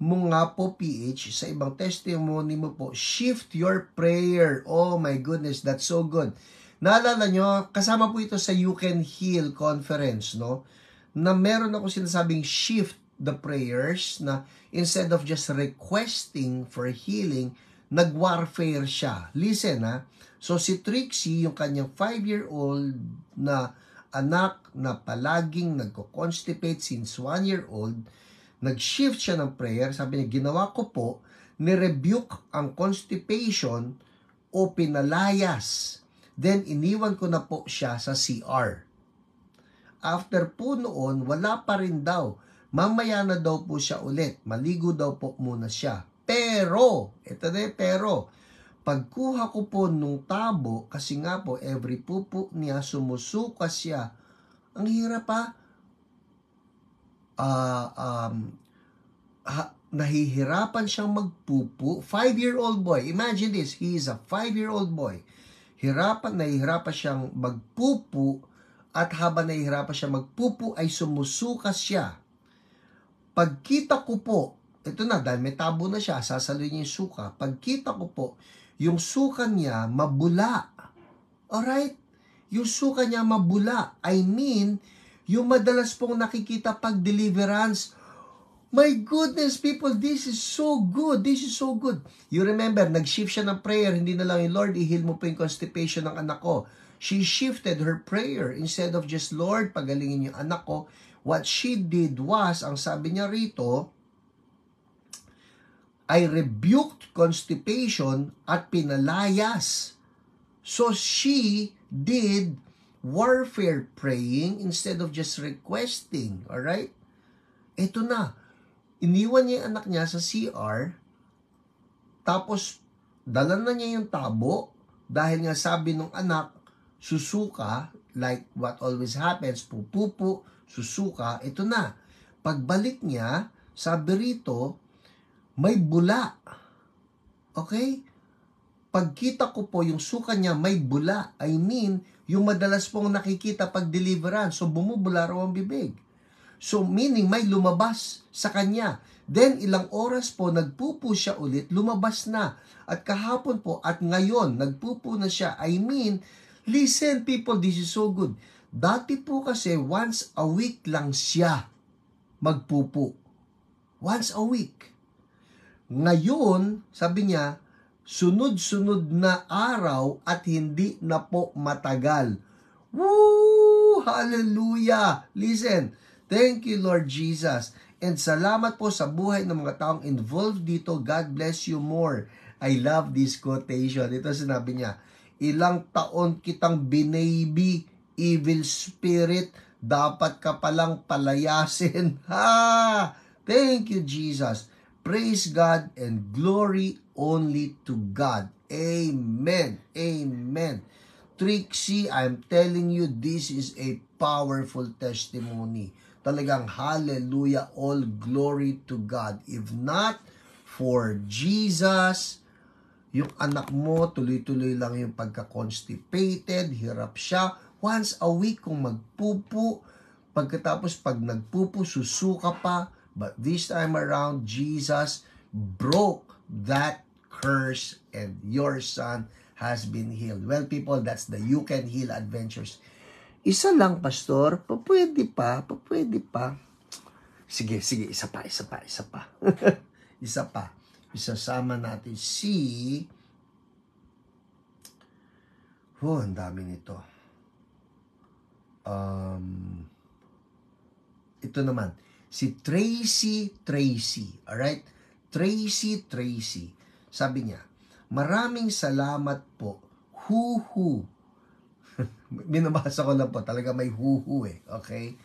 mo nga po, PH, sa ibang testimony mo po, shift your prayer. Oh my goodness, that's so good. Naalala nyo, kasama po ito sa You Can Heal conference, no? Na meron ako sinasabing shift the prayers, na instead of just requesting for healing, nag-warfare siya. Listen ha. So si Trixie, yung kanyang 5-year-old na anak na palaging nagko-constipate since 1 year old, nag-shift siya ng prayer. Sabi niya, ginawa ko po, nirebuke ang constipation o pinalayas. Then iniwan ko na po siya sa CR. After po noon, wala pa rin daw. Mamaya na daw po siya ulit. Maligo daw po muna siya. Pero, ito na pero, pagkuha ko po nung tabo, kasi nga po, every pupo niya, sumusuka siya. Ang hirap pa. Nahihirapan siyang magpupo. 5-year-old boy. Imagine this. He is a 5-year-old boy. Nahihirapan siyang magpupo, at habang nahihirapan siya magpupo, ay sumusuka siya. Pagkita ko po, ito na, dahil may tabo na siya, sasaloy niya yung suka. Pagkita ko po, yung suka niya mabula. Alright? Yung suka niya mabula. I mean, yung madalas pong nakikita pag deliverance. My goodness, people, this is so good. This is so good. You remember, nag-shift siya ng prayer. Hindi na lang yung Lord, i-heal mo po yung constipation ng anak ko. She shifted her prayer. Instead of just, Lord, pagalingin yung anak ko, what she did was, ang sabi niya rito, I rebuked constipation at pinalayas. So she did warfare praying instead of just requesting. Alright? Ito na. Iniwan niya yung anak niya sa CR, tapos dala na niya yung tabo, dahil nga sabi nung anak, susuka, like what always happens, pupupo, susuka, ito na. Pagbalik niya, sabi rito, may bula. Okay? Pagkita ko po, yung suka niya may bula. I mean, yung madalas pong nakikita pag deliverance. So, bumubula raw ang bibig. So, meaning may lumabas sa kanya. Then, ilang oras po, nagpupo siya ulit, lumabas na. At kahapon po, at ngayon, nagpupo na siya. I mean, listen people, this is so good. Dati po kasi, once a week lang siya magpupo. Once a week. Ngayon, sabi niya, sunod-sunod na araw at hindi na po matagal. Woo! Hallelujah! Listen, thank you Lord Jesus. And salamat po sa buhay ng mga taong involved dito. God bless you more. I love this quotation. Ito sinabi niya, ilang taon kitang binaby, evil spirit, dapat ka palang palayasin. Ha! Thank you Jesus. Praise God and glory only to God. Amen. Amen. Trixie, I'm telling you, this is a powerful testimony. Talagang hallelujah, all glory to God. If not for Jesus, yung anak mo, tuloy-tuloy lang yung pagka-constipated, hirap siya. Once a week kung magpupo, pagkatapos pag nagpupo, susuka pa. But this time around, Jesus broke that curse and your son has been healed. Well, people, that's the You Can Heal Adventures. Isa lang, Pastor. Pwede pa. Sige, isa pa. Isa pa. Isasama natin si... ang dami nito. Ito naman. Si Tracy. Alright? Tracy. Sabi niya, maraming salamat po. Huhu. Binabasa ko lang po. Talaga may huhu eh. Okay?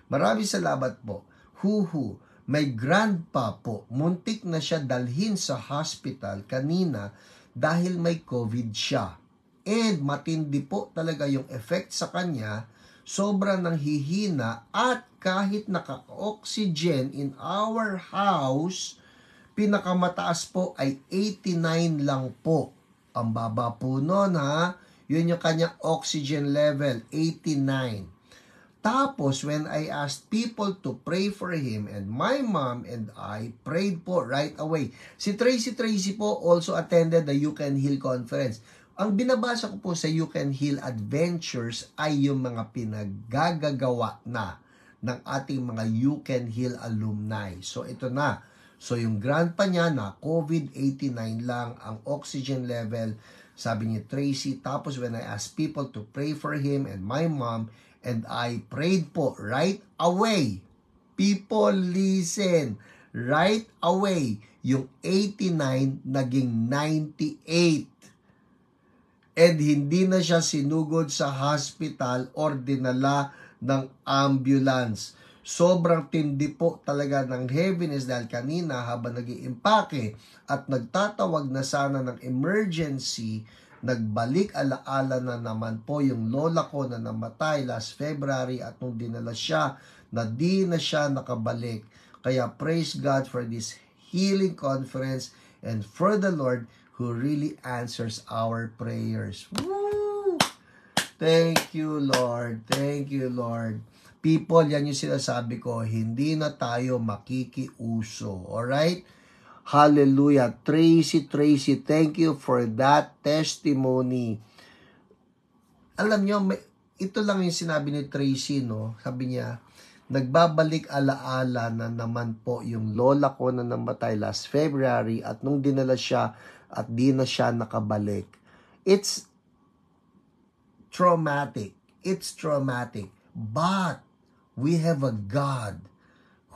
Maraming salamat po. Huhu. May grandpa po. Muntik na siya dalhin sa hospital kanina dahil may COVID siya. And matindi po talaga yung effect sa kanya. Sobra nang hihina at kahit naka-oxygen in our house, pinakamataas po ay 89 lang po. Ang baba po nun ha. Yun yung kanya oxygen level, 89. Tapos, when I asked people to pray for him, and my mom and I prayed po right away. Si Tracy po also attended the You Can Heal conference. Ang binabasa ko po sa You Can Heal Adventures ay yung mga pinaggagawa na ng ating mga You Can Heal alumni. So, ito na. So, yung grandpa niya na COVID-89 lang ang oxygen level, sabi ni Tracy. Tapos, when I asked people to pray for him and my mom, and I prayed po right away. People, listen. Right away, yung 89 naging 98. And hindi na siya sinugod sa hospital or dinala ng ambulance. Sobrang tindi po talaga ng heaviness dahil kanina habang nag-iimpake at nagtatawag na sana ng emergency, nagbalik alaala na naman po yung lola ko na namatay last February at nung dinala siya, na di na siya nakabalik. Kaya praise God for this healing conference and for the Lord who really answers our prayers. Woo! Thank you, Lord. Thank you, Lord. People, yan yung sinasabi ko, hindi na tayo makikiuso. Alright? Hallelujah. Tracy, thank you for that testimony. Alam nyo, ito lang yung sinabi ni Tracy, no? Sabi niya, nagbabalik alaala na naman po yung lola ko na namatay last February at nung dinala siya at di na siya nakabalik. It's traumatic. It's traumatic. But we have a God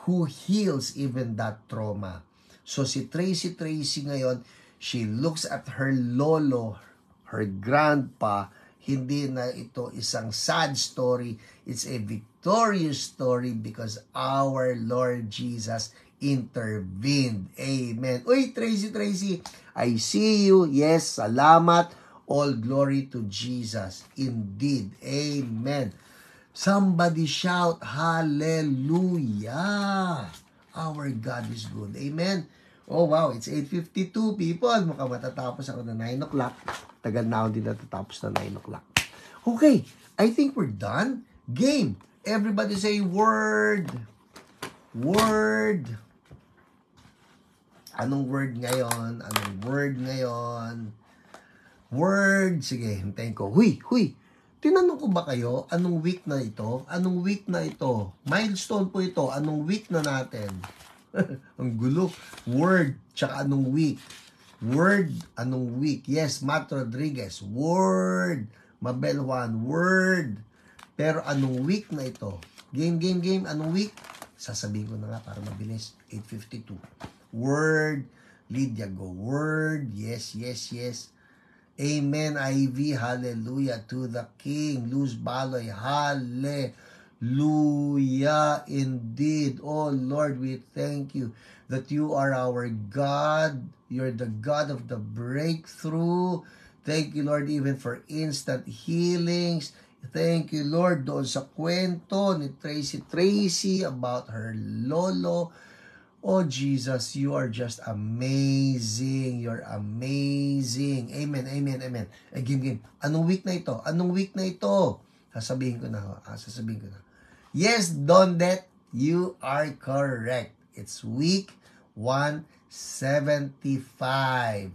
who heals even that trauma. So si Tracy ngayon, she looks at her lolo, her grandpa. Hindi na ito isang sad story. It's a victorious story because our Lord Jesus intervened. Amen. Uy, Tracy, I see you. Yes, salamat. All glory to Jesus. Indeed. Amen. Somebody shout, hallelujah. Our God is good. Amen. Oh wow, it's 8:52 people. Mukhang matatapos ako na 9 o'clock. Tagal na ako din natatapos na 9 o'clock. Okay, I think we're done. Game. Everybody say word. Word. Anong word ngayon? Anong word ngayon? Word. Sige, hintayin ko. Huy. Tinanong ko ba kayo, anong week na ito? Anong week na ito? Milestone po ito. Anong week na natin? Ang gulo. Word, tsaka anong week? Word, anong week? Yes, Matt Rodriguez. Word. Mabel Juan, word. Pero anong week na ito? Game. Anong week? Sasabihin ko na nga para mabilis. 8:52. Word. Lydia go. Word. Yes. Amen, Ivy. Hallelujah to the King. Luz Baloy. Hallelujah indeed. Oh Lord, we thank you that you are our God. You're the God of the breakthrough. Thank you, Lord, even for instant healings. Thank you, Lord, doon sa kwento ni Tracy about her lolo. Oh, Jesus, you are just amazing. You're amazing. Amen. Game. Anong week na ito? Sasabihin ko na. Yes, Dondet, you are correct. It's week 175.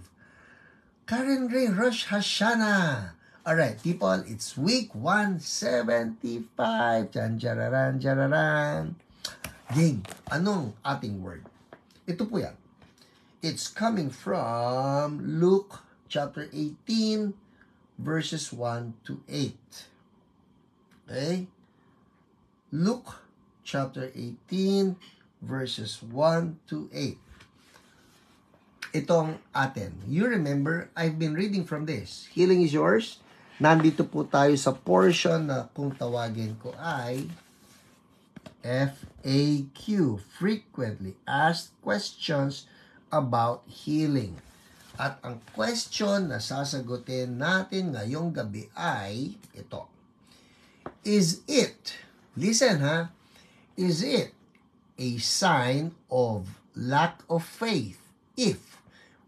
Karen Ray Rosh Hashanah. Alright, people, it's week 175. Jararan. Game. Anong ating word? Ito po yan. It's coming from Luke chapter 18 verses 1 to 8. Okay? Luke chapter 18 verses 1 to 8. Itong atin. You remember, I've been reading from this. Healing is yours. Nandito po tayo sa portion na kung tawagin ko ay FAQ, frequently asked questions about healing. At ang question na sasagutin natin ngayong gabi ay ito. Is it, listen ha, is it a sign of lack of faith if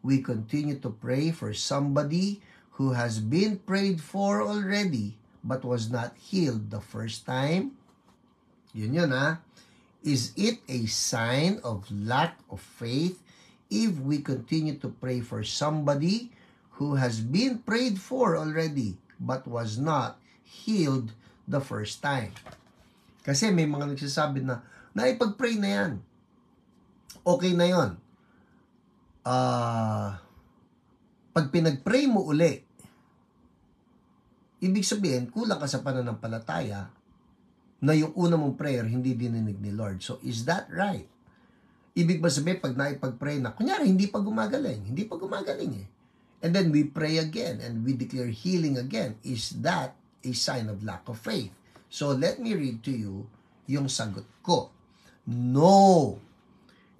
we continue to pray for somebody who has been prayed for already but was not healed the first time? Yun ha. Is it a sign of lack of faith if we continue to pray for somebody who has been prayed for already but was not healed the first time? Kasi may mga nagsasabi na ipag-pray na yan. Okay na yun. Pag pinag-pray mo uli, ibig sabihin, kulang ka sa pananampalataya na yung una mong prayer hindi dininig ni Lord. So, is that right? Ibig ba sabihin, pag naipag-pray na, kunyari, hindi pa gumagaling eh. And then we pray again and we declare healing again. Is that a sign of lack of faith? So, let me read to you yung sagot ko. No!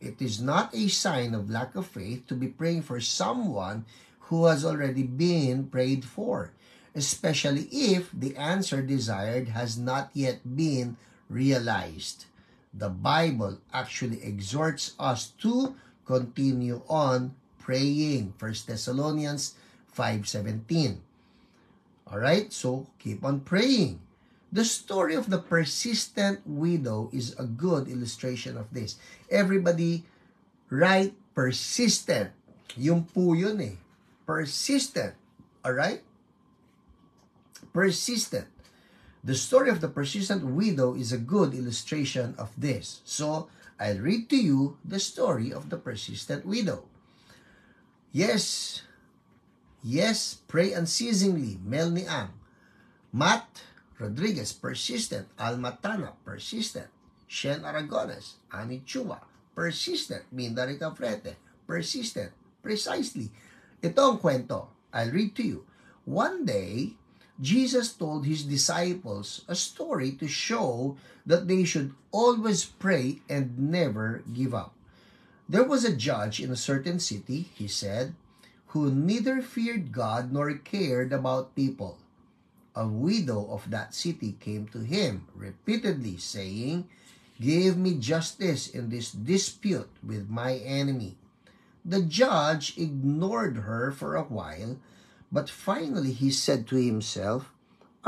It is not a sign of lack of faith to be praying for someone who has already been prayed for, especially if the answer desired has not yet been realized. The Bible actually exhorts us to continue on praying. 1 Thessalonians 5:17. Alright, so keep on praying. The story of the persistent widow is a good illustration of this. Everybody write persistent. Yung po yun eh. Persistent. Alright? Persistent. The story of the persistent widow is a good illustration of this. So, I'll read to you the story of the persistent widow. Yes, pray unceasingly, Melnie Ang. Matt Rodriguez, persistent. Alma Tana, persistent. Shen Aragones, Ani Chua, persistent. Minda Ricafrete, persistent. Precisely. Ito ang kwento. I'll read to you. One day, Jesus told his disciples a story to show that they should always pray and never give up. There was a judge in a certain city, he said, who neither feared God nor cared about people. A widow of that city came to him repeatedly, saying, "Give me justice in this dispute with my enemy." The judge ignored her for a while, but finally he said to himself,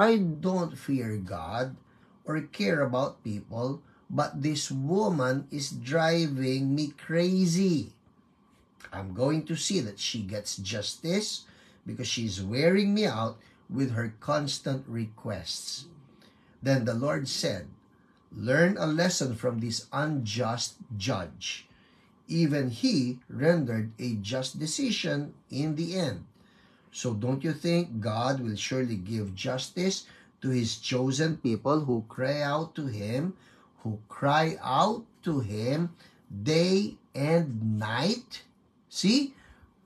"I don't fear God or care about people, but this woman is driving me crazy. I'm going to see that she gets justice because she's wearing me out with her constant requests." Then the Lord said, "Learn a lesson from this unjust judge. Even he rendered a just decision in the end. So don't you think God will surely give justice to his chosen people who cry out to him day and night?" See?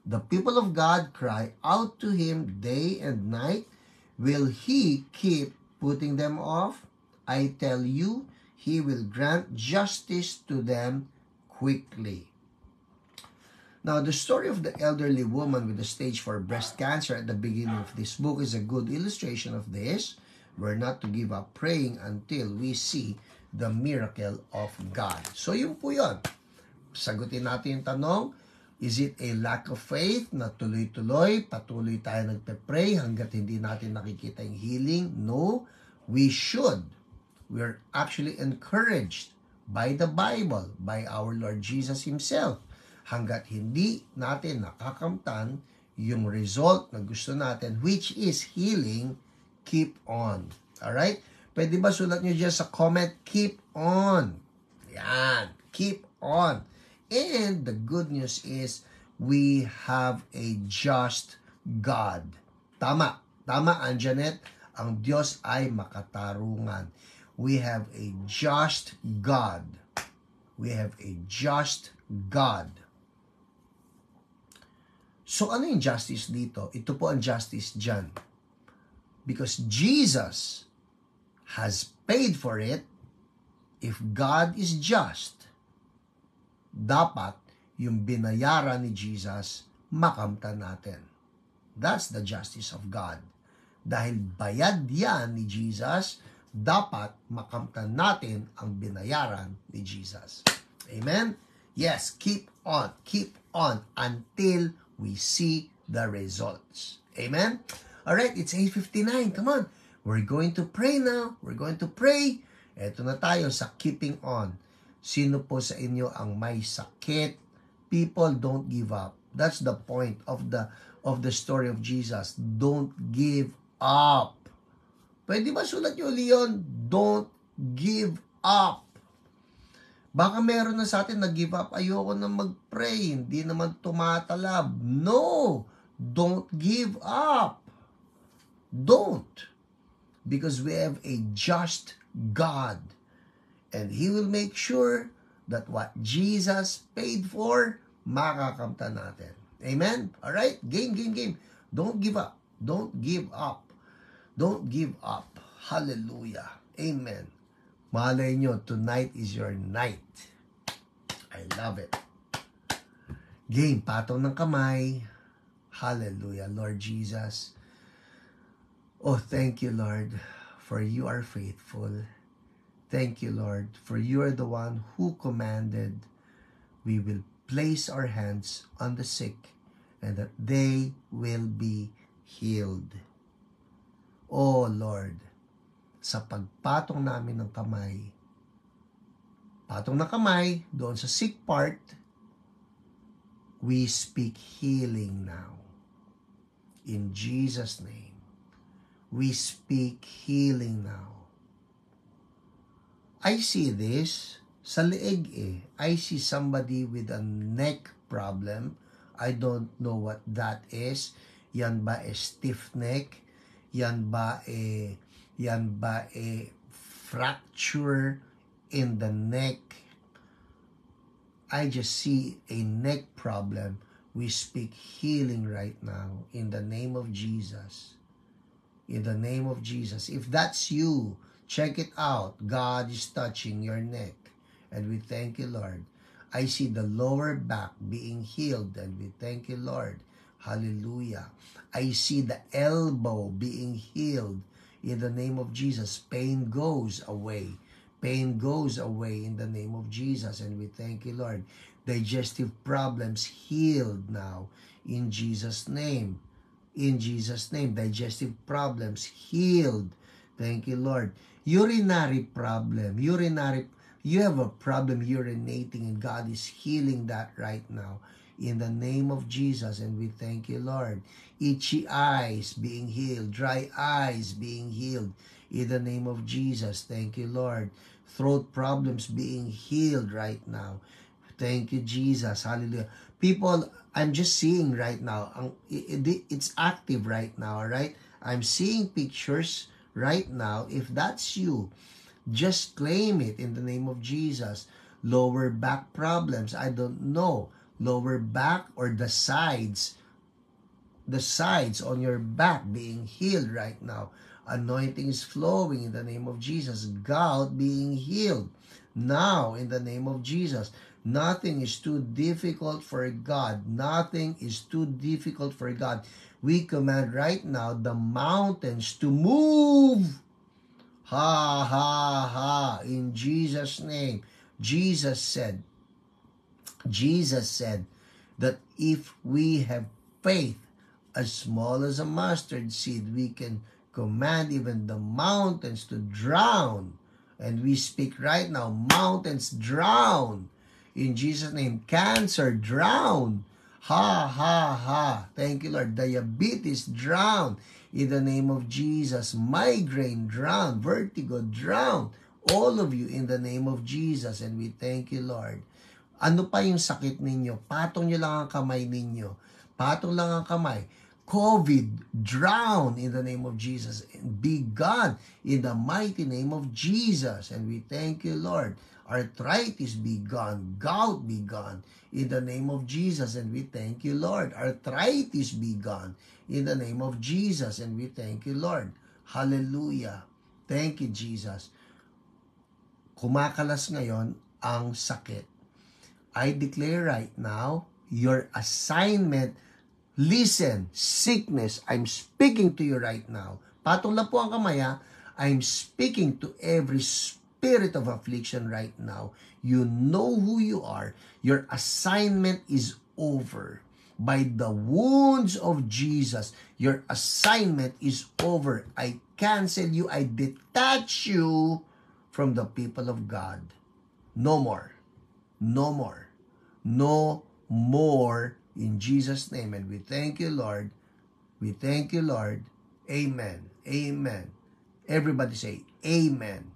The people of God cry out to him day and night. Will he keep putting them off? I tell you, he will grant justice to them quickly. Now, the story of the elderly woman with the stage 4 breast cancer at the beginning of this book is a good illustration of this. We're not to give up praying until we see the miracle of God. So, yun po yun. Sagutin natin yung tanong, is it a lack of faith na tuloy-tuloy, patuloy tayo nagpe-pray hanggat hindi natin nakikita yung healing? No, we should. We're actually encouraged by the Bible, by our Lord Jesus Himself. Hanggat hindi natin nakakamtan yung result na gusto natin, which is healing, keep on. Alright? Pwede ba sulat nyo dyan sa comment, keep on. Yan, keep on. And the good news is, we have a just God. Tama, Anjanet, ang Diyos ay makatarungan. We have a just God. We have a just God. So ano yung justice dito? Ito po ang justice dyan. Because Jesus has paid for it. If God is just, dapat yung binayaran ni Jesus, makamtan natin. That's the justice of God. Dahil bayad yan ni Jesus, dapat makamtan natin ang binayaran ni Jesus. Amen? Yes, keep on until we see the results. Amen? Alright, it's 8:59. Come on. We're going to pray now. We're going to pray. Eto na tayo sa keeping on. Sino po sa inyo ang may sakit? People, don't give up. That's the point of the story of Jesus. Don't give up. Pwede ba sulat nyo, Leon? Don't give up. Baka meron na sa atin nag-give up. Ayoko na mag-pray. Hindi naman tumatalab. No! Don't give up. Don't. Because we have a just God. And He will make sure that what Jesus paid for, makakamtan natin. Amen? Alright? Game. Don't give up. Don't give up. Don't give up. Hallelujah. Amen. Malay nyo, tonight is your night. I love it. Game, patong ng kamay. Hallelujah, Lord Jesus. Oh, thank you, Lord, for you are faithful. Thank you, Lord, for you are the one who commanded we will place our hands on the sick and that they will be healed. Oh, Lord, sa pagpatong namin ng kamay, patong ng kamay doon sa sick part, we speak healing now. In Jesus' name, we speak healing now. I see this sa leeg I see somebody with a neck problem. I don't know what that is. Yan ba stiff neck? Yan ba fracture in the neck? I just see a neck problem. We speak healing right now in the name of Jesus. In the name of Jesus. If that's you, check it out. God is touching your neck. And we thank you, Lord. I see the lower back being healed. And we thank you, Lord. Hallelujah. I see the elbow being healed. In the name of Jesus. Pain goes away. Pain goes away in the name of Jesus. And we thank you, Lord. Digestive problems healed now. In Jesus' name. In Jesus' name. Digestive problems healed. Thank you, Lord. Urinary problem. You have a problem urinating and God is healing that right now. In the name of Jesus. And we thank you, Lord. Itchy eyes being healed. Dry eyes being healed. In the name of Jesus. Thank you, Lord. Throat problems being healed right now. Thank you, Jesus. Hallelujah. People, I'm just seeing right now. It's active right now, right? I'm seeing pictures right now. If that's you, just claim it in the name of Jesus. Lower back problems. I don't know. Lower back or the sides on your back being healed right now. Anointing is flowing in the name of Jesus. Gout being healed now in the name of Jesus. Nothing is too difficult for God. Nothing is too difficult for God. We command right now the mountains to move. Ha, ha, ha. In Jesus' name. Jesus said that if we have faith as small as a mustard seed, we can command even the mountains to drown. And we speak right now, mountains drown. In Jesus' name, cancer drown. Ha, ha, ha. Thank you, Lord. Diabetes drown. In the name of Jesus, migraine drown. Vertigo drown. All of you in the name of Jesus. And we thank you, Lord. Ano pa yung sakit ninyo? Patong nyo lang ang kamay ninyo. Patong lang ang kamay. COVID, drown in the name of Jesus. Be gone in the mighty name of Jesus. And we thank you, Lord. Arthritis be gone. Gout be gone in the name of Jesus. And we thank you, Lord. Arthritis be gone in the name of Jesus. And we thank you, Lord. Hallelujah. Thank you, Jesus. Kumakalas ngayon ang sakit. I declare right now, your assignment, listen, sickness, I'm speaking to you right now. Patong lang po ang kamay ha. I'm speaking to every spirit of affliction right now. You know who you are. Your assignment is over. By the wounds of Jesus, your assignment is over. I cancel you. I detach you from the people of God. No more. No more. No more in Jesus' name. And we thank you, Lord. We thank you, Lord. Amen. Amen. Everybody say, Amen.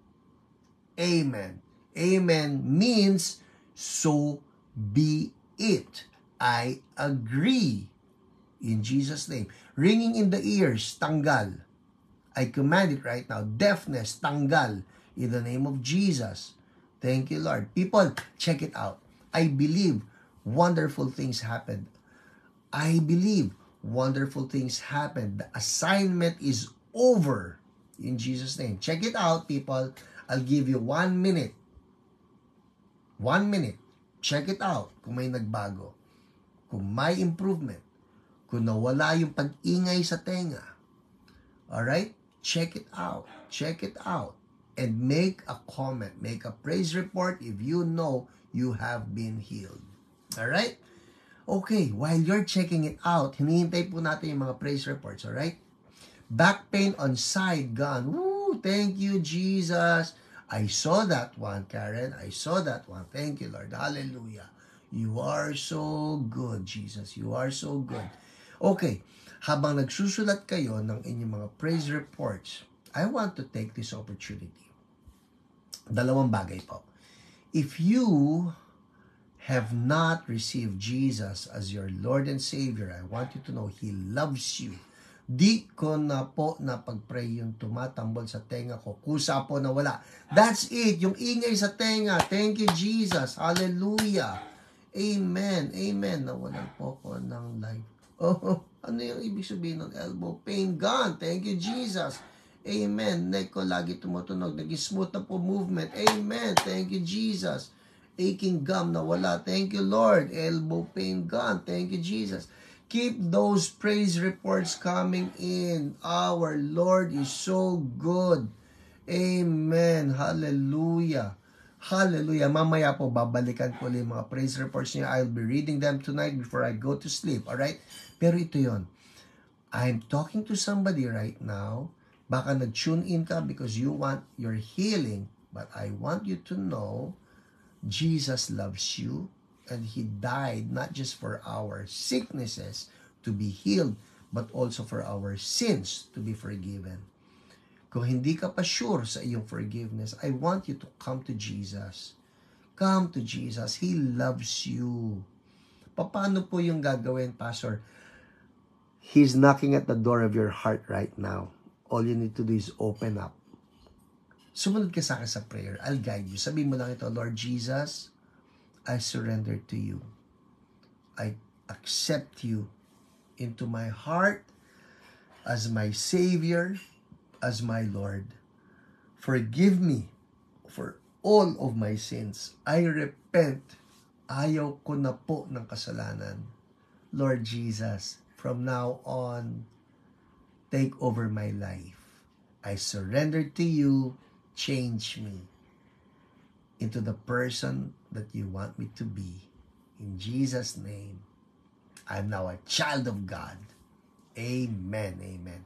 Amen. Amen means, so be it. I agree. In Jesus' name. Ringing in the ears, tanggal. I command it right now. Deafness, tanggal. In the name of Jesus. Thank you, Lord. People, check it out. I believe wonderful things happened. I believe wonderful things happened. The assignment is over. In Jesus' name. Check it out, people. I'll give you 1 minute. 1 minute. Check it out kung may nagbago. Kung may improvement. Kung nawala yung pag-ingay sa tenga. Alright? Check it out. Check it out. And make a comment. Make a praise report if you know you have been healed. Alright? Okay, while you're checking it out, hinihintay po natin yung mga praise reports. Alright? Back pain on side gone. Woo! Thank you, Jesus. I saw that one, Karen. I saw that one. Thank you, Lord. Hallelujah. You are so good, Jesus. You are so good. Okay, habang nagsusulat kayo ng inyong mga praise reports, I want to take this opportunity. Dalawang bagay po. If you have not received Jesus as your Lord and Savior, I want you to know He loves you. Di ko na po napag-pray yung tumatambol sa tenga ko. Kusa po na wala. That's it. Yung ingay sa tenga. Thank you, Jesus. Hallelujah. Amen. Amen. Nawalan po ko ng life. Oh, ano yung ibig sabihin ng elbow pain? Gone. Thank you, Jesus. Amen. Neck ko lagi tumutunog. Nag-smooth na po movement. Amen. Thank you, Jesus. Aching gum na wala. Thank you, Lord. Elbow pain gone. Thank you, Jesus. Keep those praise reports coming in. Our Lord is so good. Amen. Hallelujah. Hallelujah. Mamaya po, babalikan ko yung mga praise reports niya. I'll be reading them tonight before I go to sleep. Alright? Pero ito yon. I'm talking to somebody right now. Baka nag-tune in ka because you want your healing. But I want you to know Jesus loves you. And He died not just for our sicknesses to be healed, but also for our sins to be forgiven. Kung hindi ka pa sure sa iyong forgiveness, I want you to come to Jesus. Come to Jesus. He loves you. Paano po yung gagawin, Pastor? He's knocking at the door of your heart right now. All you need to do is open up. Sumunod ka sa akin sa prayer. I'll guide you. Sabihin mo lang ito, Lord Jesus, I surrender to you. I accept you into my heart as my Savior, as my Lord. Forgive me for all of my sins. I repent. Ayaw ko na po ng kasalanan. Lord Jesus, from now on, take over my life. I surrender to you. Change me into the person that you want me to be. In Jesus' name, I'm now a child of God. Amen. Amen.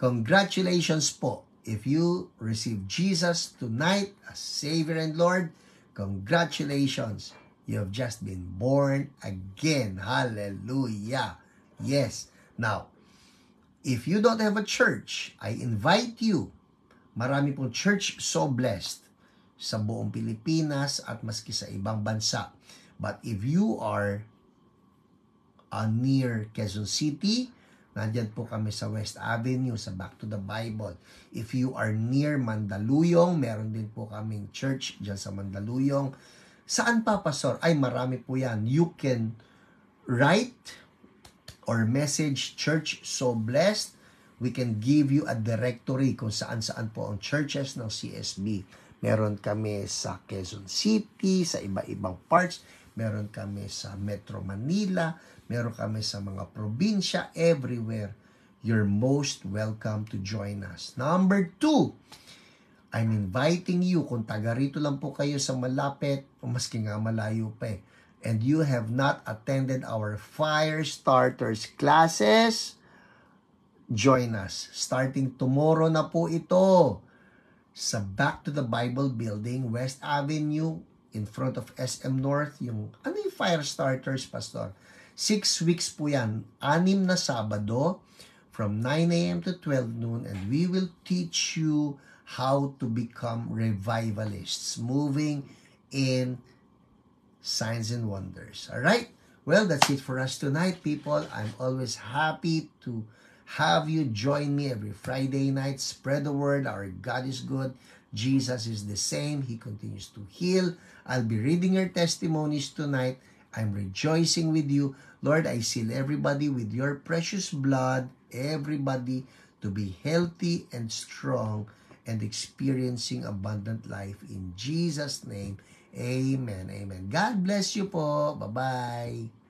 Congratulations po. If you receive Jesus tonight as Savior and Lord, congratulations. You have just been born again. Hallelujah. Yes. Now, if you don't have a church, I invite you. Marami pong church so blessed sa buong Pilipinas at maski sa ibang bansa. But if you are near Quezon City, nandyan po kami sa West Avenue, sa Back to the Bible. If you are near Mandaluyong, meron din po kaming church dyan sa Mandaluyong. Saan pa, Pastor? Ay, marami po yan. You can write or message Church So Blessed. We can give you a directory kung saan-saan po ang churches ng CSB. Meron kami sa Quezon City, sa iba-ibang parts. Meron kami sa Metro Manila. Meron kami sa mga probinsya, everywhere. You're most welcome to join us. Number 2, I'm inviting you, kung taga rito lang po kayo sa malapit, o maski nga malayo pa and you have not attended our Fire Starters classes, join us. Starting tomorrow na po ito sa Back to the Bible Building, West Avenue, in front of SM North. Ano yung Fire Starters, Pastor? 6 weeks po yan. 6 na Sabado from 9 a.m. to 12 noon, and we will teach you how to become revivalists, moving in signs and wonders. Alright? Well, that's it for us tonight, people. I'm always happy to have you join me every Friday night. Spread the word. Our God is good. Jesus is the same. He continues to heal. I'll be reading your testimonies tonight. I'm rejoicing with you. Lord, I seal everybody with your precious blood, everybody to be healthy and strong, and experiencing abundant life. In Jesus' name, amen. Amen. God bless you po. Bye-bye.